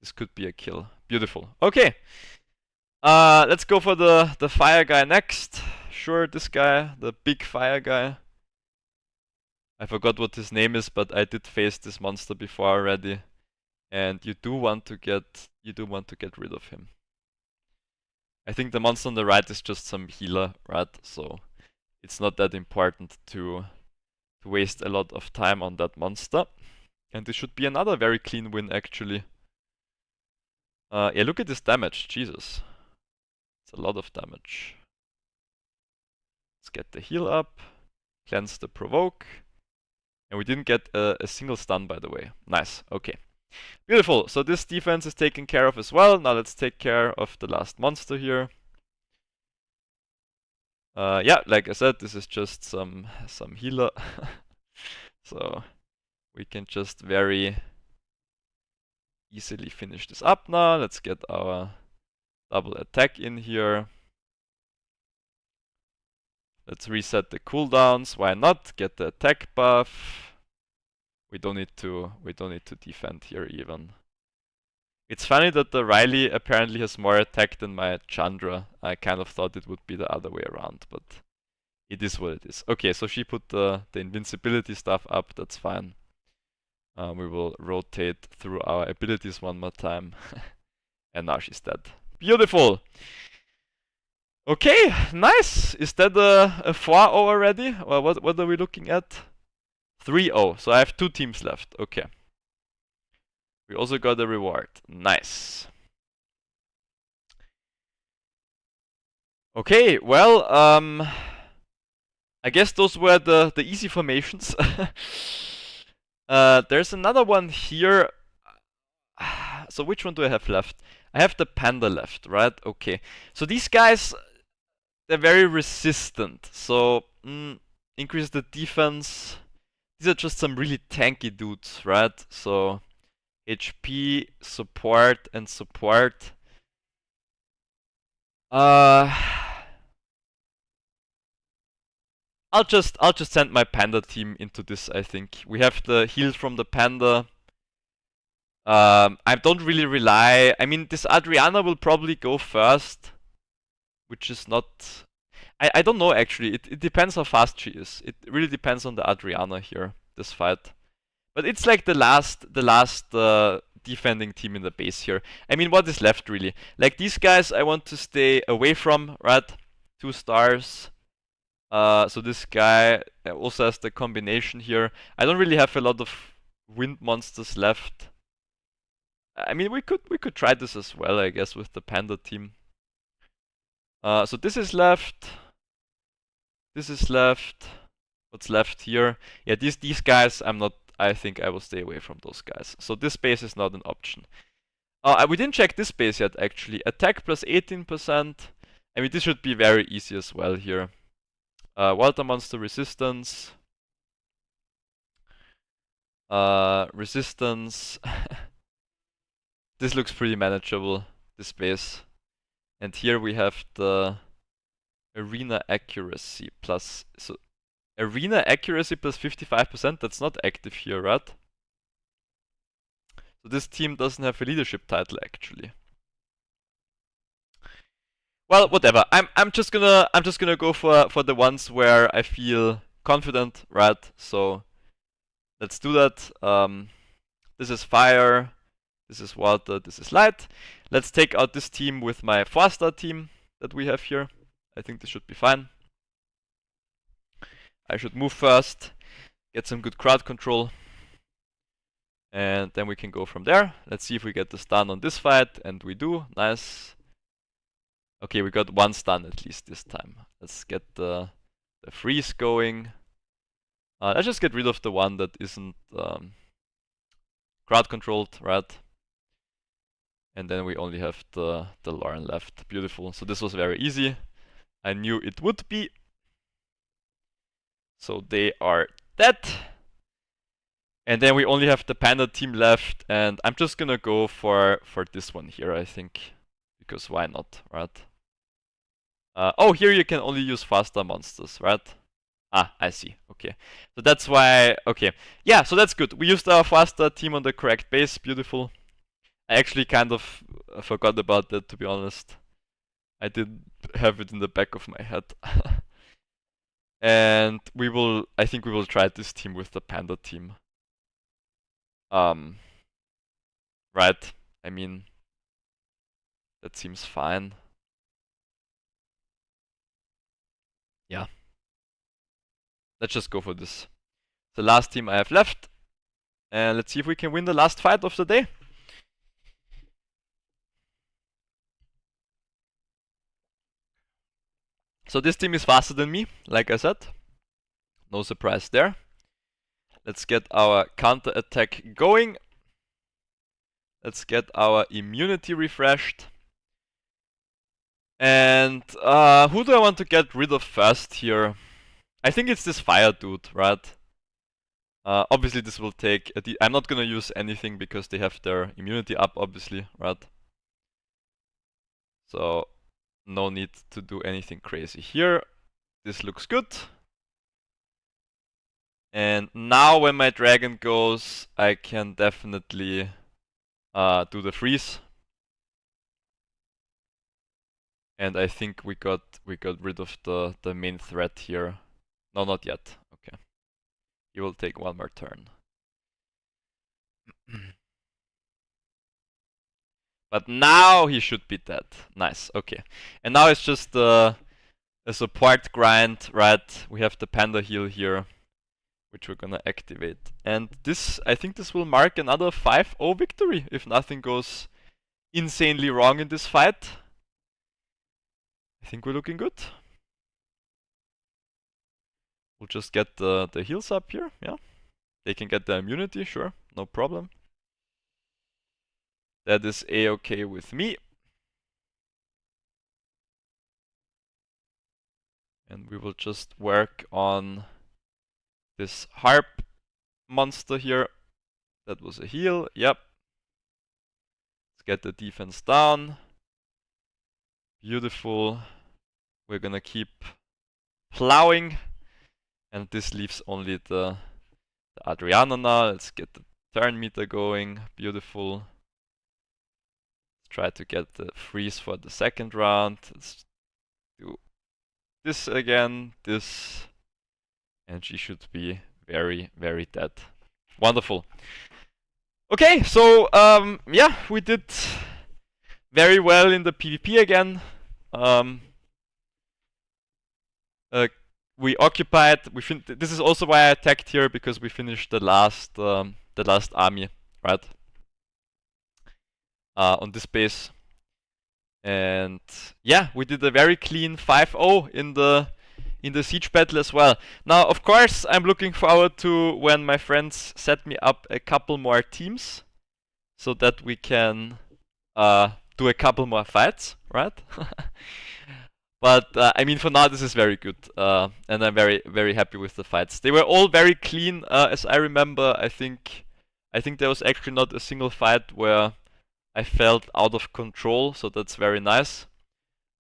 This could be a kill. Beautiful. Okay. Let's go for the fire guy next. Sure, this guy, the big fire guy. I forgot what his name is, but I did face this monster before already. And you do want to get rid of him. I think the monster on the right is just some healer, right? So it's not that important to waste a lot of time on that monster. And this should be another very clean win actually. Yeah, look at this damage, Jesus. It's a lot of damage. Let's get the heal up, cleanse the provoke. And we didn't get a single stun, by the way. Nice, okay. Beautiful, so this defense is taken care of as well. Now let's take care of the last monster here. Yeah, like I said, this is just some healer. So we can just very easily finish this up now. Let's get our double attack in here. Let's reset the cooldowns, why not? Get the attack buff. We don't need to defend here even. It's funny that the Riley apparently has more attack than my Chandra. I kind of thought it would be the other way around, but it is what it is. Okay, so she put the invincibility stuff up, that's fine. We will rotate through our abilities one more time. And now she's dead. Beautiful! Okay, nice! Is that a 4-0 already? Or what are we looking at? 3-0, so I have 2 teams left. Okay. We also got a reward. Nice. Okay, well, I guess those were the easy formations. There's another one here. So which one do I have left? I have the panda left, right? Okay. So these guys, they're very resistant. So increase the defense. These are just some really tanky dudes, right? So HP, support, and support. I'll just send my panda team into this, I think. We have the heal from the panda. I don't really rely. I mean, this Adriana will probably go first, which is not. I don't know actually. It depends how fast she is. It really depends on the Adriana here, this fight. But it's like the last defending team in the base here. I mean, what is left really? Like these guys I want to stay away from, right? 2 stars. So this guy also has the combination here. I don't really have a lot of wind monsters left. I mean, we could try this as well, I guess, with the panda team. So this is left. This is left. What's left here? Yeah, these guys, I think I will stay away from those guys. So this base is not an option. We didn't check this base yet, actually. Attack plus 18%. I mean, this should be very easy as well here. Water monster resistance. Resistance. This looks pretty manageable, this base. And here we have the arena accuracy plus. So arena accuracy plus 55%, that's not active here, right? So this team doesn't have a leadership title actually. Well, whatever. I'm just gonna go for the ones where I feel confident, right? So let's do that. This is fire, this is water, this is light. Let's take out this team with my 4-star team that we have here. I think this should be fine. I should move first, get some good crowd control, and then we can go from there. Let's see if we get the stun on this fight, and we do. Nice. Okay, we got 1 stun at least this time. Let's get the freeze going. Let's just get rid of the one that isn't crowd controlled, right? And then we only have the Lauren left. Beautiful. So this was very easy. I knew it would be. So they are dead. And then we only have the panda team left, and I'm just gonna go for this one here, I think. Because why not, right? Oh, here you can only use faster monsters, right? Ah, I see. Okay. So that's why. Okay. Yeah, so that's good. We used our faster team on the correct base. Beautiful. I actually kind of forgot about that, to be honest. I did have it in the back of my head. And I think we will try this team with the panda team. Right. I mean, that seems fine. Yeah. Let's just go for this. The last team I have left. And let's see if we can win the last fight of the day. So this team is faster than me, like I said. No surprise there. Let's get our counter attack going. Let's get our immunity refreshed. And who do I want to get rid of first here? I think it's this fire dude, right? Obviously this will take I'm not gonna use anything because they have their immunity up, obviously, right? So no need to do anything crazy here. This looks good. And now when my dragon goes, I can definitely do the freeze. And I think we got rid of the main threat here. No, not yet. Okay. He will take one more turn. But now he should be dead. Nice, okay. And now it's just a support grind, right? We have the panda heal here, which we're gonna activate. And this, I think this will mark another 5-0 victory if nothing goes insanely wrong in this fight. I think we're looking good. We'll just get the heals up here, yeah. They can get the immunity, sure, no problem. That is a-okay with me. And we will just work on this harp monster here. That was a heal, yep. Let's get the defense down. Beautiful. We're gonna keep plowing. And this leaves only the Adriana now. Let's get the turn meter going. Beautiful. Let's try to get the freeze for the second round. Let's do this again, this. And she should be very, very dead. Wonderful. Okay, so yeah, we did very well in the PvP again. We occupied. This is also why I attacked here, because we finished the last army, right? On this base, and yeah, we did a very clean 5-0 in the siege battle as well. Now, of course, I'm looking forward to when my friends set me up a couple more teams, so that we can do a couple more fights, right? But I mean, for now, this is very good, and I'm very, very happy with the fights. They were all very clean, as I remember. I think there was actually not a single fight where I felt out of control, so that's very nice.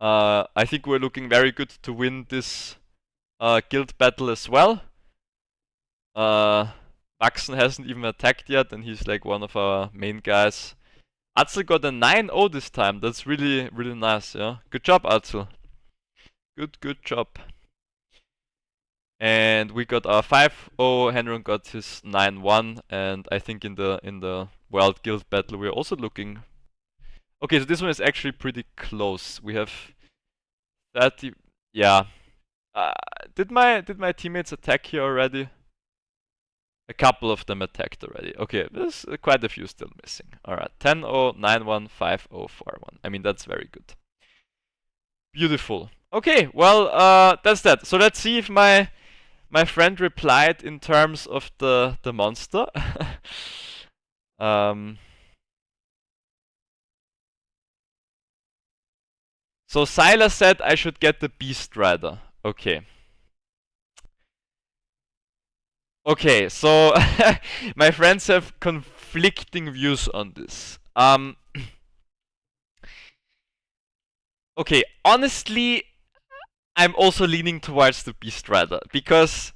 I think we're looking very good to win this guild battle as well. Maxen hasn't even attacked yet, and he's like one of our main guys. Atzel got a 9-0 this time. That's really, really nice. Yeah, good job, Atzel. Good job. And we got our 5-0. Henron got his 9-1, and I think in the World Guild Battle we're also looking. Okay, so this one is actually pretty close. We have 30. Yeah. Did my teammates attack here already? A couple of them attacked already. Okay, there's quite a few still missing. Alright, 10-0, 9-1, 5-0, 4-1. I mean, that's very good. Beautiful. Okay, well, that's that. So let's see if my friend replied in terms of the monster. So Silas said I should get the Beast Rider. Okay. Okay, so my friends have conflicting views on this. Okay, honestly, I'm also leaning towards the Beast Rider, because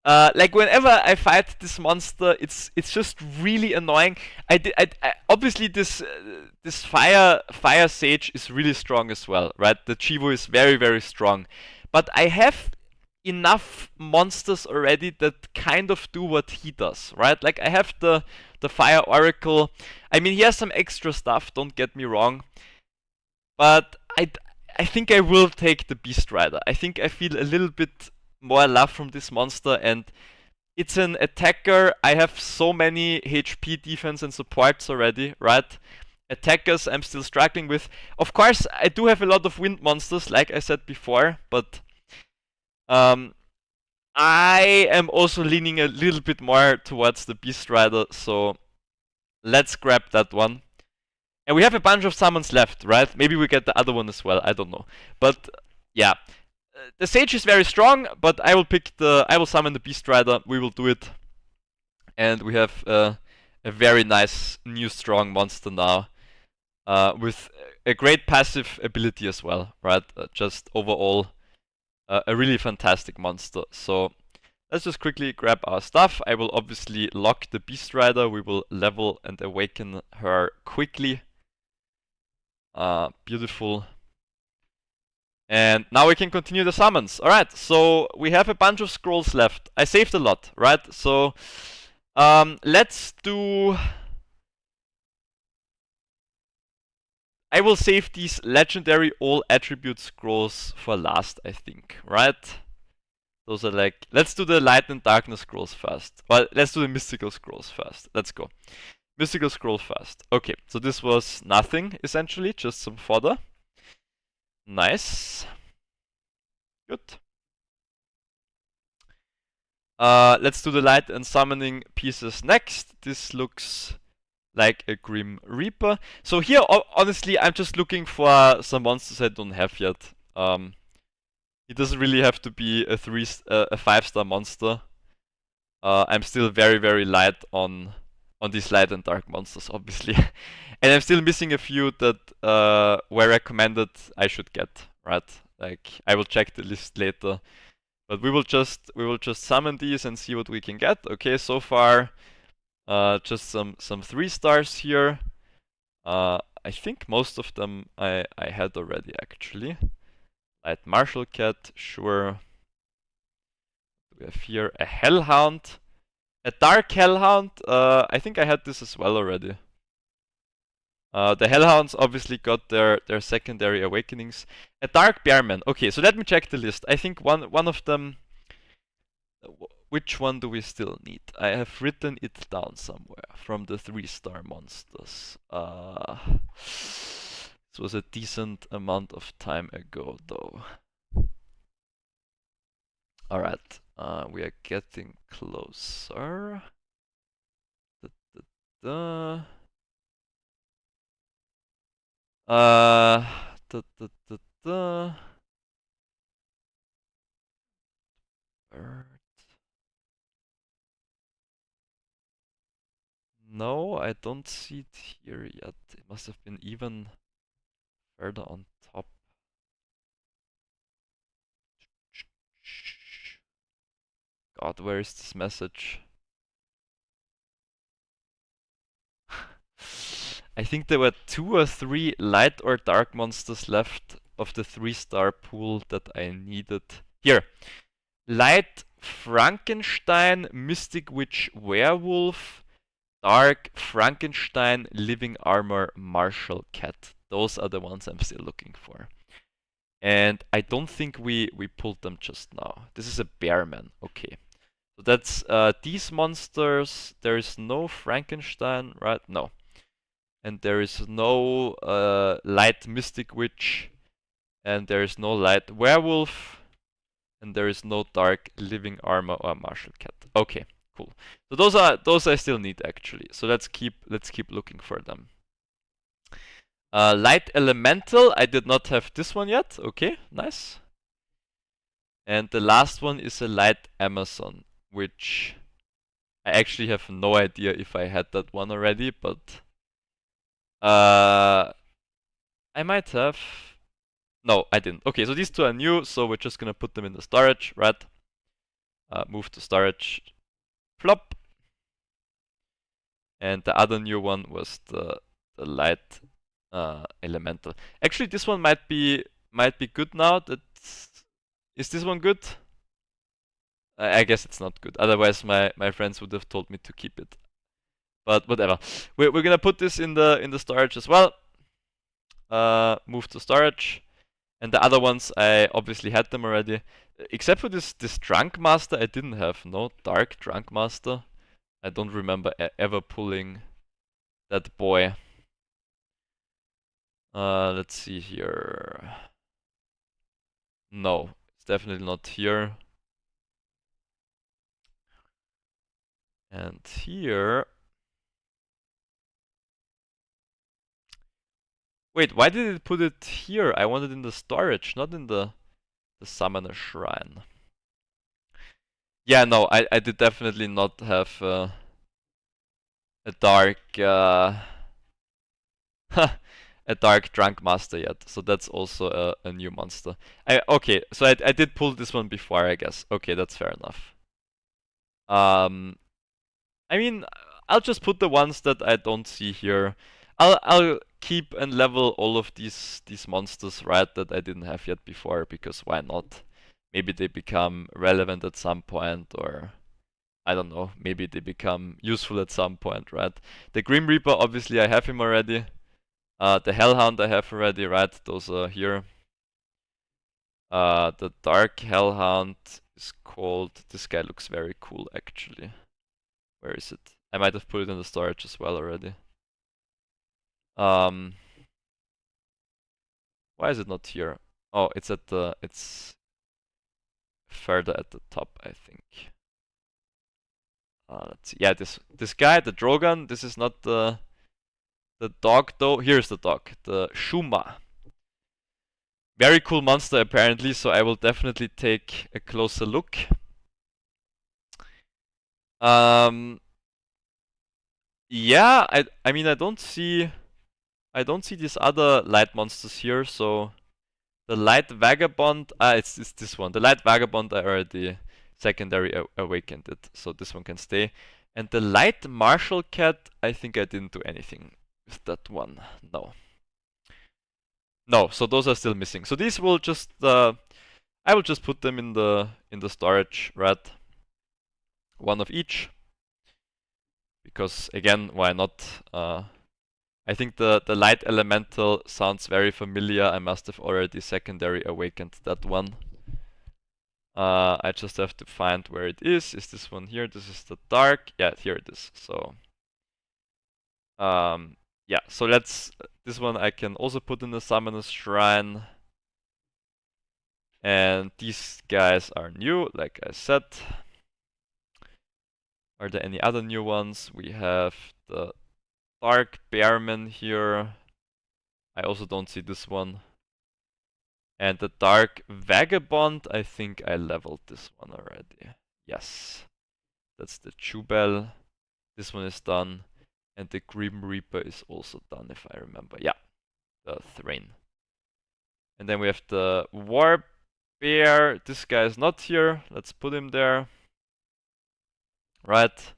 like whenever I fight this monster, it's just really annoying. I obviously this fire sage is really strong as well, right? The Chivo is very, very strong, but I have enough monsters already that kind of do what he does, right? Like I have the Fire Oracle. I mean, he has some extra stuff, don't get me wrong, but I think I will take the Beast Rider. I think I feel a little bit more love from this monster, and it's an attacker. I have so many HP, defense, and supports already, right? Attackers I'm still struggling with. Of course, I do have a lot of wind monsters, like I said before, but I am also leaning a little bit more towards the Beast Rider, so let's grab that one. And we have a bunch of summons left, right? Maybe we get the other one as well, I don't know. But yeah, the Sage is very strong, but I will summon the Beast Rider, we will do it. And we have a very nice new strong monster now, with a great passive ability as well, right? Just overall a really fantastic monster. So let's just quickly grab our stuff. I will obviously lock the Beast Rider. We will level and awaken her quickly. Beautiful. And now we can continue the summons. Alright, so we have a bunch of scrolls left. I saved a lot, right? So let's do... I will save these legendary all attribute scrolls for last, I think, right? Those are like... Let's do the light and darkness scrolls first. Well, let's do the mystical scrolls first. Let's go. Mystical scroll first. Okay, so this was nothing, essentially, just some fodder. Nice. Good. Let's do the light and summoning pieces next. This looks like a Grim Reaper. So here, honestly, I'm just looking for some monsters I don't have yet. It doesn't really have to be a 5-star monster. I'm still very, very light on these light and dark monsters, obviously. And I'm still missing a few that were recommended I should get, right? Like, I will check the list later. But we will just summon these and see what we can get. Okay, so far just some 3 stars here. I think most of them I had already, actually. Light Martial Cat, sure. We have here a Hellhound. A Dark Hellhound, I think I had this as well already. The Hellhounds obviously got their secondary awakenings. A Dark Bearman. Okay, so let me check the list. I think one of them... Which one do we still need? I have written it down somewhere from the 3-star monsters. This was a decent amount of time ago, though. Alright, we are getting closer. No, I don't see it here yet. It must have been even further on top. God, where is this message? I think there were 2 or 3 light or dark monsters left of the 3-star pool that I needed. Here. Light Frankenstein, Mystic Witch Werewolf, Dark Frankenstein, Living Armor Martial Cat. Those are the ones I'm still looking for. And I don't think we pulled them just now. This is a Bearman. Okay. So that's these monsters. There is no Frankenstein, right? No. And there is no Light Mystic Witch. And there is no Light Werewolf. And there is no Dark Living Armor or Martial Cat. Okay. Cool. So those I still need, actually. So let's keep looking for them. Light Elemental, I did not have this one yet. Okay, nice. And the last one is a Light Amazon, which I actually have no idea if I had that one already, but I might have. No, I didn't. Okay, so these 2 are new, so we're just gonna put them in the storage, right? Move to storage. Flop. And the other new one was the Light Elemental. Actually, this one might be good now. Is this one good? I guess it's not good. Otherwise, my friends would have told me to keep it. But whatever. We're gonna put this in the storage as well. Move to storage. And the other ones, I obviously had them already. Except for this Drunk Master, I didn't have. No Dark Drunk Master. I don't remember ever pulling that boy. Let's see here. No, it's definitely not here. And here... Wait, why did it put it here? I want it in the storage, not in the Summoner Shrine. Yeah, no, I did definitely not have a dark... a Dark Drunk Master yet, so that's also a new monster. Okay, so I did pull this one before, I guess. Okay, that's fair enough. I mean, I'll just put the ones that I don't see here. I'll keep and level all of these monsters, right, that I didn't have yet before, because why not? Maybe they become relevant at some point, or I don't know, maybe they become useful at some point, right? The Grim Reaper, obviously I have him already. The Hellhound I have already, right? Those are here. The Dark Hellhound is called, this guy looks very cool actually. Where is it? I might have put it in the storage as well already. Why is it not here? Oh, it's at the, it's further at the top, I think. Let's see. Yeah, this guy, the Drogon. This is not the dog though. Here's the dog, the Shuma. Very cool monster apparently, so I will definitely take a closer look. Yeah, I mean I don't see these other light monsters here, so the Light Vagabond, it's this one. The Light Vagabond I already secondary awakened it, so this one can stay. And the Light Martial Cat, I think I didn't do anything with that one. No, so those are still missing. So these will just I will just put them in the storage, right? One of each. Because again, why not? I think the Light Elemental sounds very familiar. I must have already secondary awakened that one. I just have to find where it is. Is this one here? This is the Dark. Yeah, here it is. So yeah, so this one I can also put in the Summoner's Shrine. And these guys are new, like I said. Are there any other new ones? We have the Dark Bearman here. I also don't see this one. And the Dark Vagabond, I think I leveled this one already. Yes. That's the Jubel. This one is done. And the Grim Reaper is also done, if I remember. Yeah, the Thrain. And then we have the War Bear. This guy is not here. Let's put him there. Right.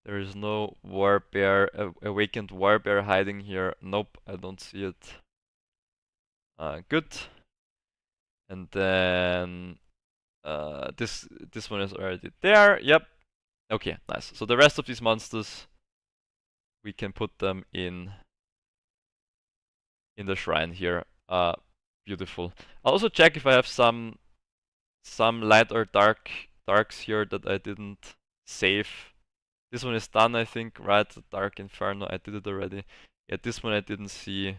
There is no War Bear, awakened War Bear hiding here. Nope, I don't see it. Good. And then this one is already there. Yep. Okay, nice. So the rest of these monsters, we can put them in the shrine here. Beautiful. I'll also check if I have some light or darks here that I didn't save. This one is done, I think, right? The Dark Inferno, I did it already. Yeah, this one I didn't see.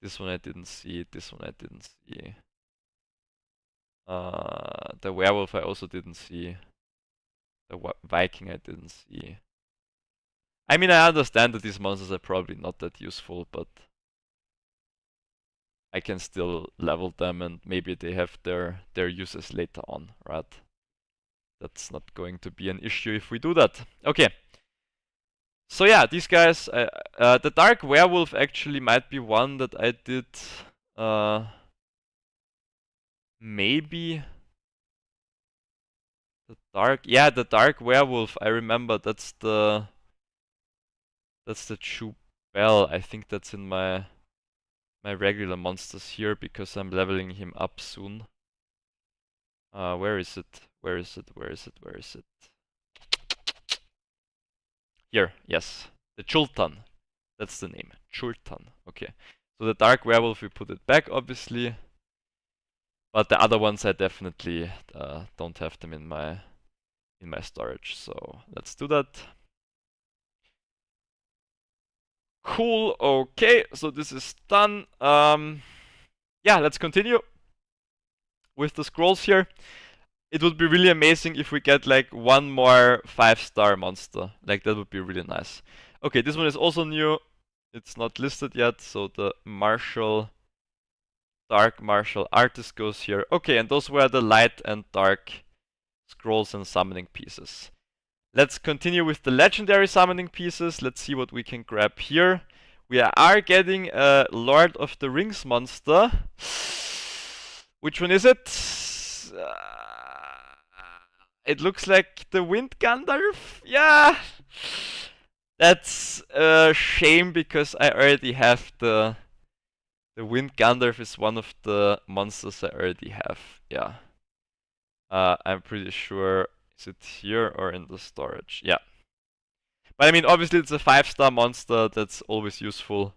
This one I didn't see. This one I didn't see. The Werewolf I also didn't see. The Viking I didn't see. I mean, I understand that these monsters are probably not that useful, but I can still level them and maybe they have their uses later on, right? That's not going to be an issue if we do that. Okay. So yeah, these guys, the Dark Werewolf actually might be one that I did, maybe the Dark Werewolf, I remember, that's the Jubel. I think that's in my regular monsters here because I'm leveling him up soon. Where is it? Where is it? Where is it? Where is it? Here, yes. The Chultan. That's the name. Chultan. Okay. So the Dark Werewolf, we put it back, obviously. But the other ones I definitely don't have them in my storage. So let's do that. Cool. Okay. So this is done. Yeah, let's continue with the scrolls here. It would be really amazing if we get like one more 5-star monster. Like that would be really nice. Okay, this one is also new. It's not listed yet, so the Dark Martial Artist goes here. Okay, and those were the light and dark scrolls and summoning pieces. Let's continue with the legendary summoning pieces. Let's see what we can grab here. We are getting a Lord of the Rings monster. Which one is it? it looks like the Wind Gandalf. Yeah, that's a shame because I already have the Wind Gandalf is one of the monsters I already have. Yeah. I'm pretty sure. Is it here or in the storage? Yeah. But I mean, obviously it's a 5-star monster. That's always useful.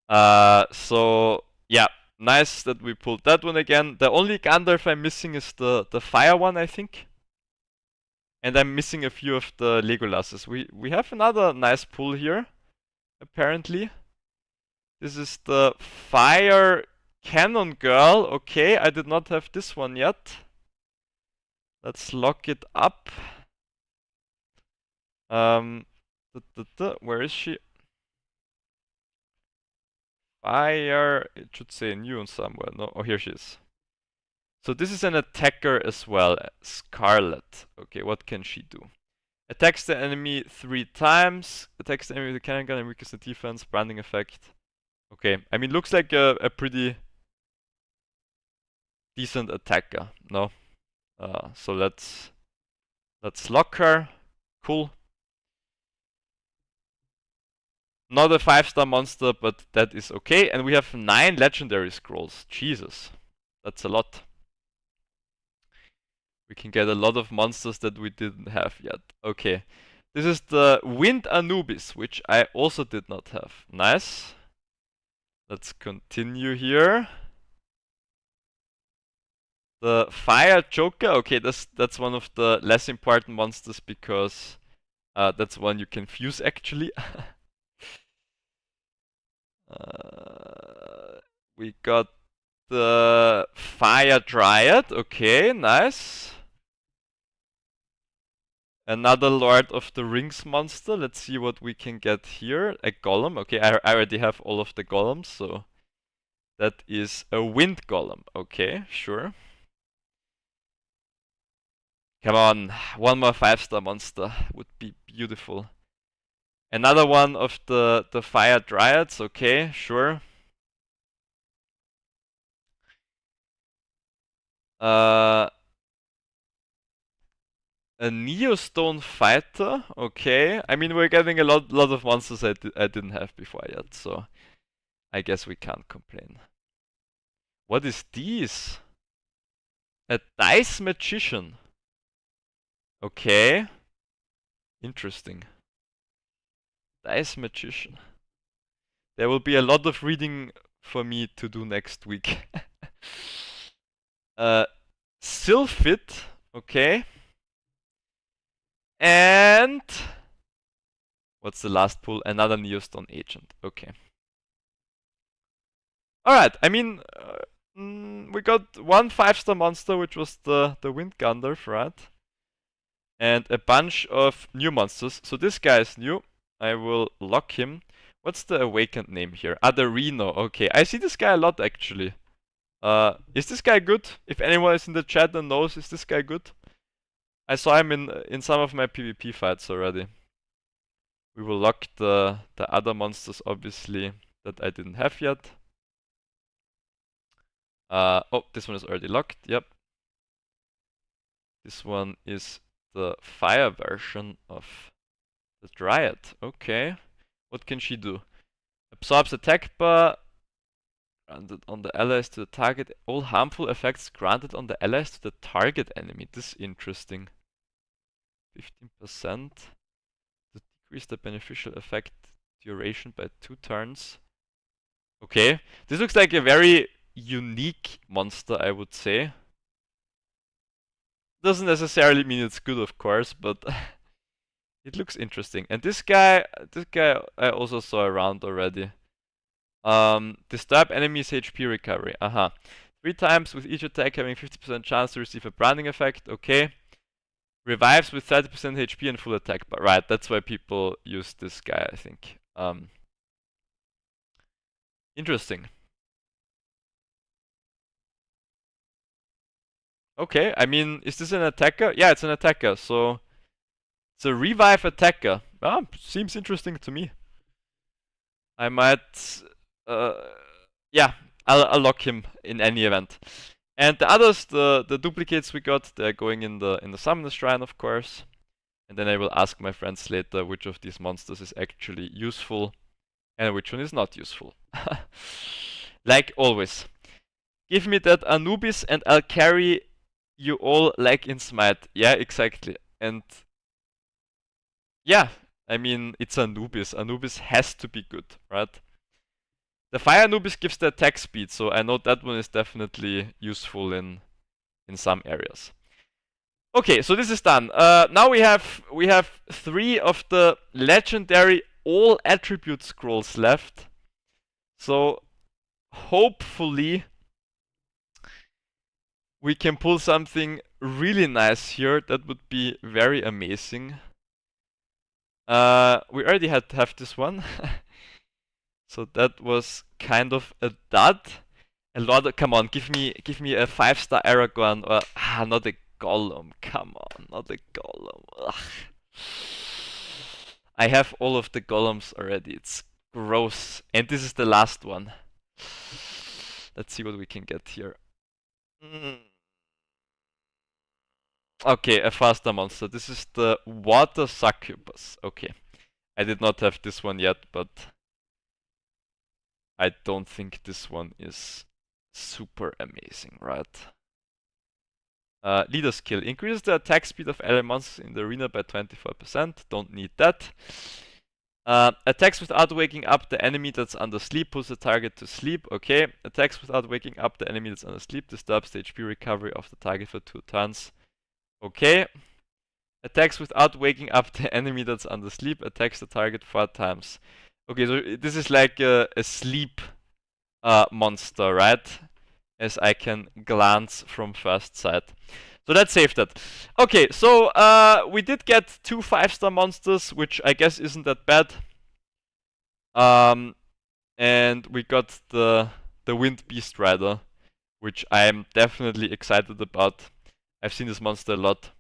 So yeah, nice that we pulled that one again. The only Gandalf I'm missing is the fire one, I think. And I'm missing a few of the Legolases. We have another nice pull here, apparently. This is the Fire Cannon Girl. Okay, I did not have this one yet. Let's lock it up. Where is she? Fire. It should say new somewhere. No, oh, here she is. So this is an attacker as well. Scarlet. Okay, what can she do? Attacks the enemy 3 times. Attacks the enemy with a cannon gun and weakens the defense. Branding effect. Okay, I mean, looks like a pretty decent attacker. No. So let's lock her. Cool. Not a 5-star monster, but that is okay. And we have 9 legendary scrolls. Jesus, that's a lot. We can get a lot of monsters that we didn't have yet. Okay, this is the Wind Anubis, which I also did not have. Nice. Let's continue here. The Fire Joker. Okay, that's one of the less important monsters because that's one you can fuse actually. We got the Fire Dryad. Okay, nice. Another Lord of the Rings monster. Let's see what we can get here. A golem. Okay, I already have all of the golems, so that is a wind golem. Okay, sure. Come on, one more 5-star monster would be beautiful. Another one of the Fire Dryads. Okay, sure. A Neostone Fighter. Okay, I mean we're getting a lot of monsters I didn't have before yet, so I guess we can't complain. What is this? A Dice Magician. Okay, interesting. Dice Magician. There will be a lot of reading for me to do next week. Sylphid. Okay. And what's the last pull? Another Neostone Agent. Okay. Alright, I mean, we got one 5-star monster, which was the Wind Gandalf, right? And a bunch of new monsters. So this guy is new. I will lock him. What's the awakened name here? The Reno. Okay, I see this guy a lot actually. Is this guy good? If anyone is in the chat and knows, is this guy good? I saw him in some of my PvP fights already. We will lock the other monsters, obviously, that I didn't have yet. Oh, this one is already locked, yep. This one is the fire version of the Dryad. Okay. What can she do? Absorbs attack bar granted on the allies to the target. All harmful effects granted on the allies to the target enemy. This is interesting. 15%. To decrease the beneficial effect duration by 2 turns. Okay. This looks like a very unique monster, I would say. Doesn't necessarily mean it's good, of course, but it looks interesting. And this guy I also saw around already. Disturb enemies' HP recovery. 3 times with each attack having 50% chance to receive a branding effect. Okay. Revives with 30% HP and full attack. But right, that's why people use this guy, I think. Interesting. Okay, I mean, is this an attacker? Yeah, it's an attacker, so it's a revive attacker. Seems interesting to me. I might, yeah, I'll lock him in any event. And the others, the duplicates we got, they're going in the Summoner's Shrine, of course. And then I will ask my friends later which of these monsters is actually useful and which one is not useful. Like always. Give me that Anubis and I'll carry you all like in Smite. Yeah, exactly. And yeah, I mean, it's Anubis. Anubis has to be good, right? The Fire Anubis gives the attack speed, so I know that one is definitely useful in some areas. Okay, so this is done. Now we have 3 of the legendary all attribute scrolls left. So hopefully we can pull something really nice here. That would be very amazing. We already have this one. So that was kind of a dud. A lot of, come on, give me a 5-star Aragorn or not a Gollum. Come on, not a Gollum. Ugh. I have all of the Golems already. It's gross. And this is the last one. Let's see what we can get here. Okay, a faster monster. This is the Water Succubus. Okay. I did not have this one yet, but I don't think this one is super amazing, right? Leader skill. Increases the attack speed of ally monsters in the arena by 24%. Don't need that. Attacks without waking up the enemy that's under sleep. Puts the target to sleep. Okay. Attacks without waking up the enemy that's under sleep. Disturbs the HP recovery of the target for 2 turns. Okay. Attacks without waking up the enemy that's under sleep. Attacks the target 4 times. Okay, so this is like a sleep monster, right? As I can glance from first sight. So let's save that. Okay, so we did get 2 5-star monsters, which I guess isn't that bad. And we got the Wind Beast Rider, which I'm definitely excited about. I've seen this monster a lot.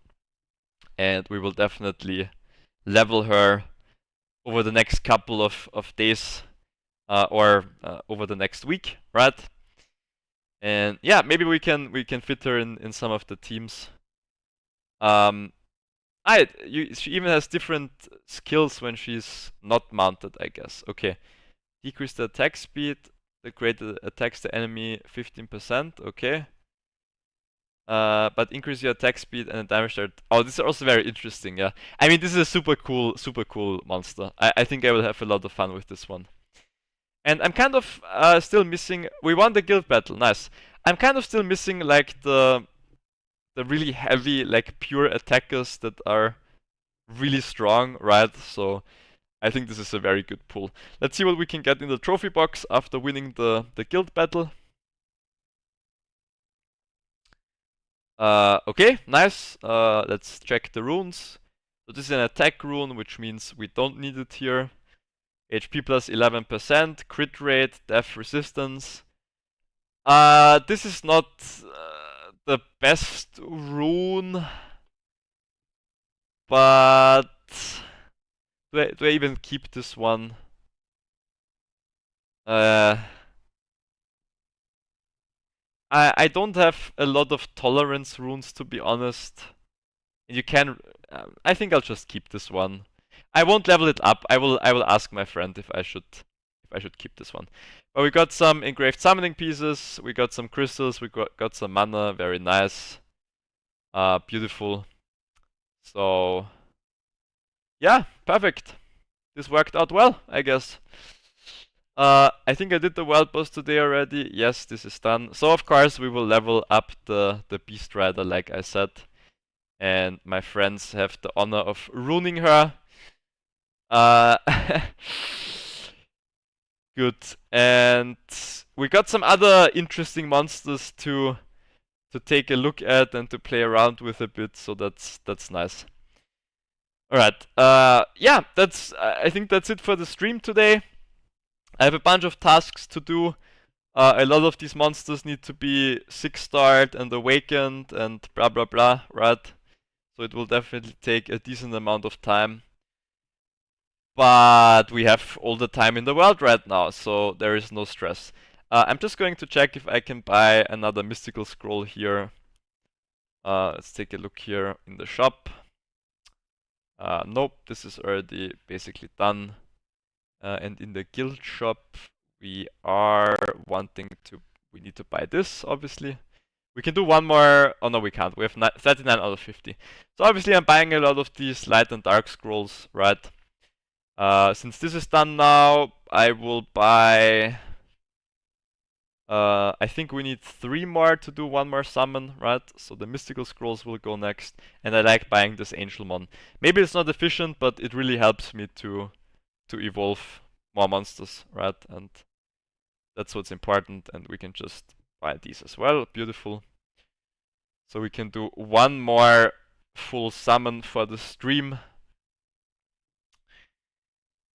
And we will definitely level her over the next couple of days or over the next week, right? And yeah, maybe we can fit her in some of the teams. She even has different skills when she's not mounted, I guess. Okay, decrease the attack speed. The greater attacks the enemy 15%. Okay. But increase your attack speed and the damage start. Oh, this is also very interesting, yeah. I mean, this is a super cool monster. I think I will have a lot of fun with this one. And I'm kind of still missing. We won the guild battle, nice. I'm kind of still missing like the really heavy, like pure attackers that are really strong, right? So I think this is a very good pull. Let's see what we can get in the trophy box after winning the guild battle. Okay, nice. Let's check the runes. So this is an attack rune, which means we don't need it here. HP plus 11%, crit rate, death resistance. This is not the best rune, but do I even keep this one? I don't have a lot of tolerance runes, to be honest. You can. I think I'll just keep this one. I won't level it up. I will ask my friend if I should keep this one. But we got some engraved summoning pieces. We got some crystals. We got some mana. Very nice. Beautiful. So yeah, perfect. This worked out well, I guess. I think I did the wild boss today already. Yes, this is done. So of course we will level up the Beast Rider, like I said. And my friends have the honor of ruining her. Good. And we got some other interesting monsters to take a look at and to play around with a bit. So that's nice. All right. Yeah, I think that's it for the stream today. I have a bunch of tasks to do. A lot of these monsters need to be 6-starred and awakened and blah blah blah, right? So it will definitely take a decent amount of time. But we have all the time in the world right now, so there is no stress. I'm just going to check if I can buy another mystical scroll here. Let's take a look here in the shop. Nope, this is already basically done. And in the guild shop, we need to buy this, obviously. We can do one more. Oh no, we can't. We have 39 out of 50. So obviously I'm buying a lot of these light and dark scrolls, right? Since this is done now, I will buy... I think we need 3 more to do 1 more summon, right? So the mystical scrolls will go next. And I like buying this Angelmon. Maybe it's not efficient, but it really helps me to evolve more monsters, right? And that's what's important. And we can just buy these as well. Beautiful. So we can do 1 more full summon for the stream.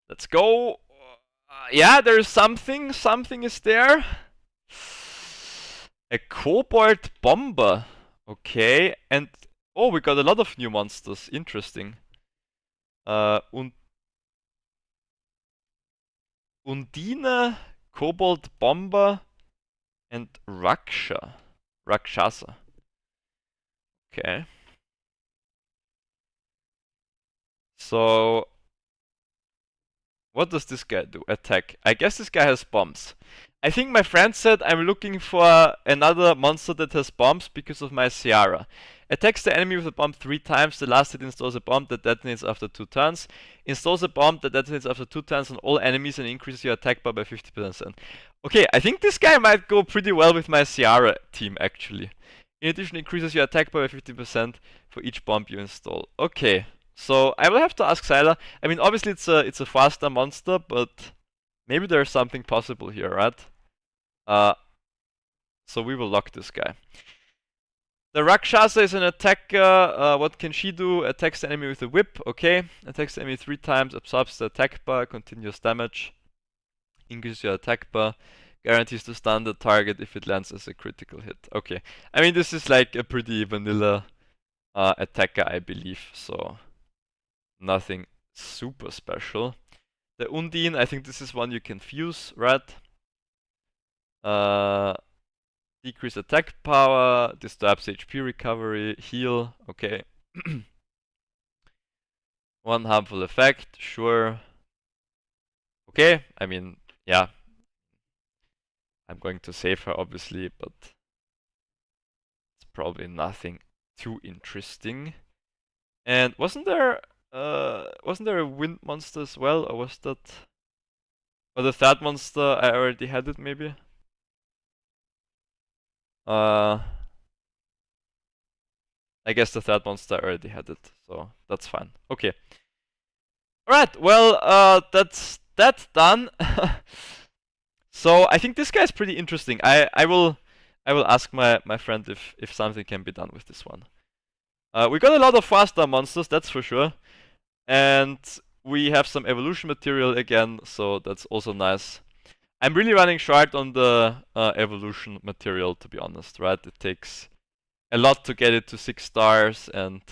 Let's go. Yeah, there's something. Something is there. A Kobold Bomber. Okay, and oh, we got a lot of new monsters. Interesting. Undine, Kobold Bomber, and Rakshasa. Okay. So, what does this guy do? Attack. I guess this guy has bombs. I think my friend said I'm looking for another monster that has bombs because of my Ciara. Attacks the enemy with a bomb 3 times. The last hit installs a bomb that detonates after 2 turns. Installs a bomb that detonates after 2 turns on all enemies and increases your attack bar by 50%. Okay, I think this guy might go pretty well with my Ciara team, actually. In addition, increases your attack bar by 50% for each bomb you install. Okay, so I will have to ask Syla. I mean, obviously it's a faster monster, but maybe there's something possible here, right? So we will lock this guy. The Rakshasa is an attacker. What can she do? Attacks the enemy with a whip. Okay. Attacks the enemy 3 times, absorbs the attack bar, continuous damage. Increases your attack bar. Guarantees to stun the target if it lands as a critical hit. Okay. I mean, this is like a pretty vanilla attacker, I believe. So, nothing super special. The Undine, I think this is one you can fuse, right? Decrease attack power, disturbs HP recovery, heal, okay. 1 harmful effect, sure. Okay, I mean, yeah. I'm going to save her, obviously, but it's probably nothing too interesting. And wasn't there a wind monster as well, or was that... Or the third monster, I already had it, maybe? I guess the third monster already had it, so that's fine. Okay. Alright, well, that's done. So I think this guy is pretty interesting. I will ask my friend if something can be done with this one. We got a lot of faster monsters, that's for sure. And we have some evolution material again, so that's also nice. I'm really running short on the evolution material, to be honest, right? It takes a lot to get it to 6 stars, and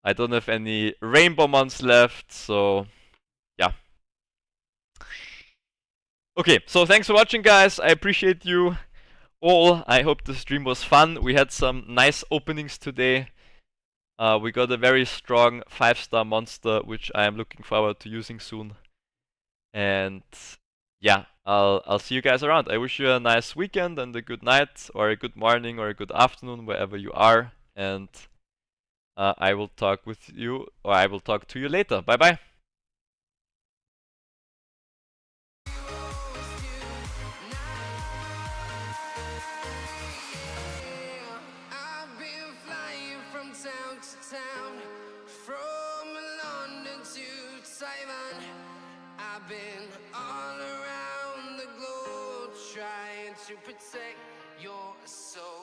I don't have any rainbow mons left, so yeah. Okay, so thanks for watching, guys. I appreciate you all. I hope the stream was fun. We had some nice openings today. We got a very strong 5-star monster, which I am looking forward to using soon. And yeah, I'll see you guys around. I wish you a nice weekend and a good night, or a good morning, or a good afternoon, wherever you are. And I will talk with you, or I will talk to you later. Bye bye. I've been flying from town to town, from London to Taiwan. I've been all around the globe trying to protect your soul.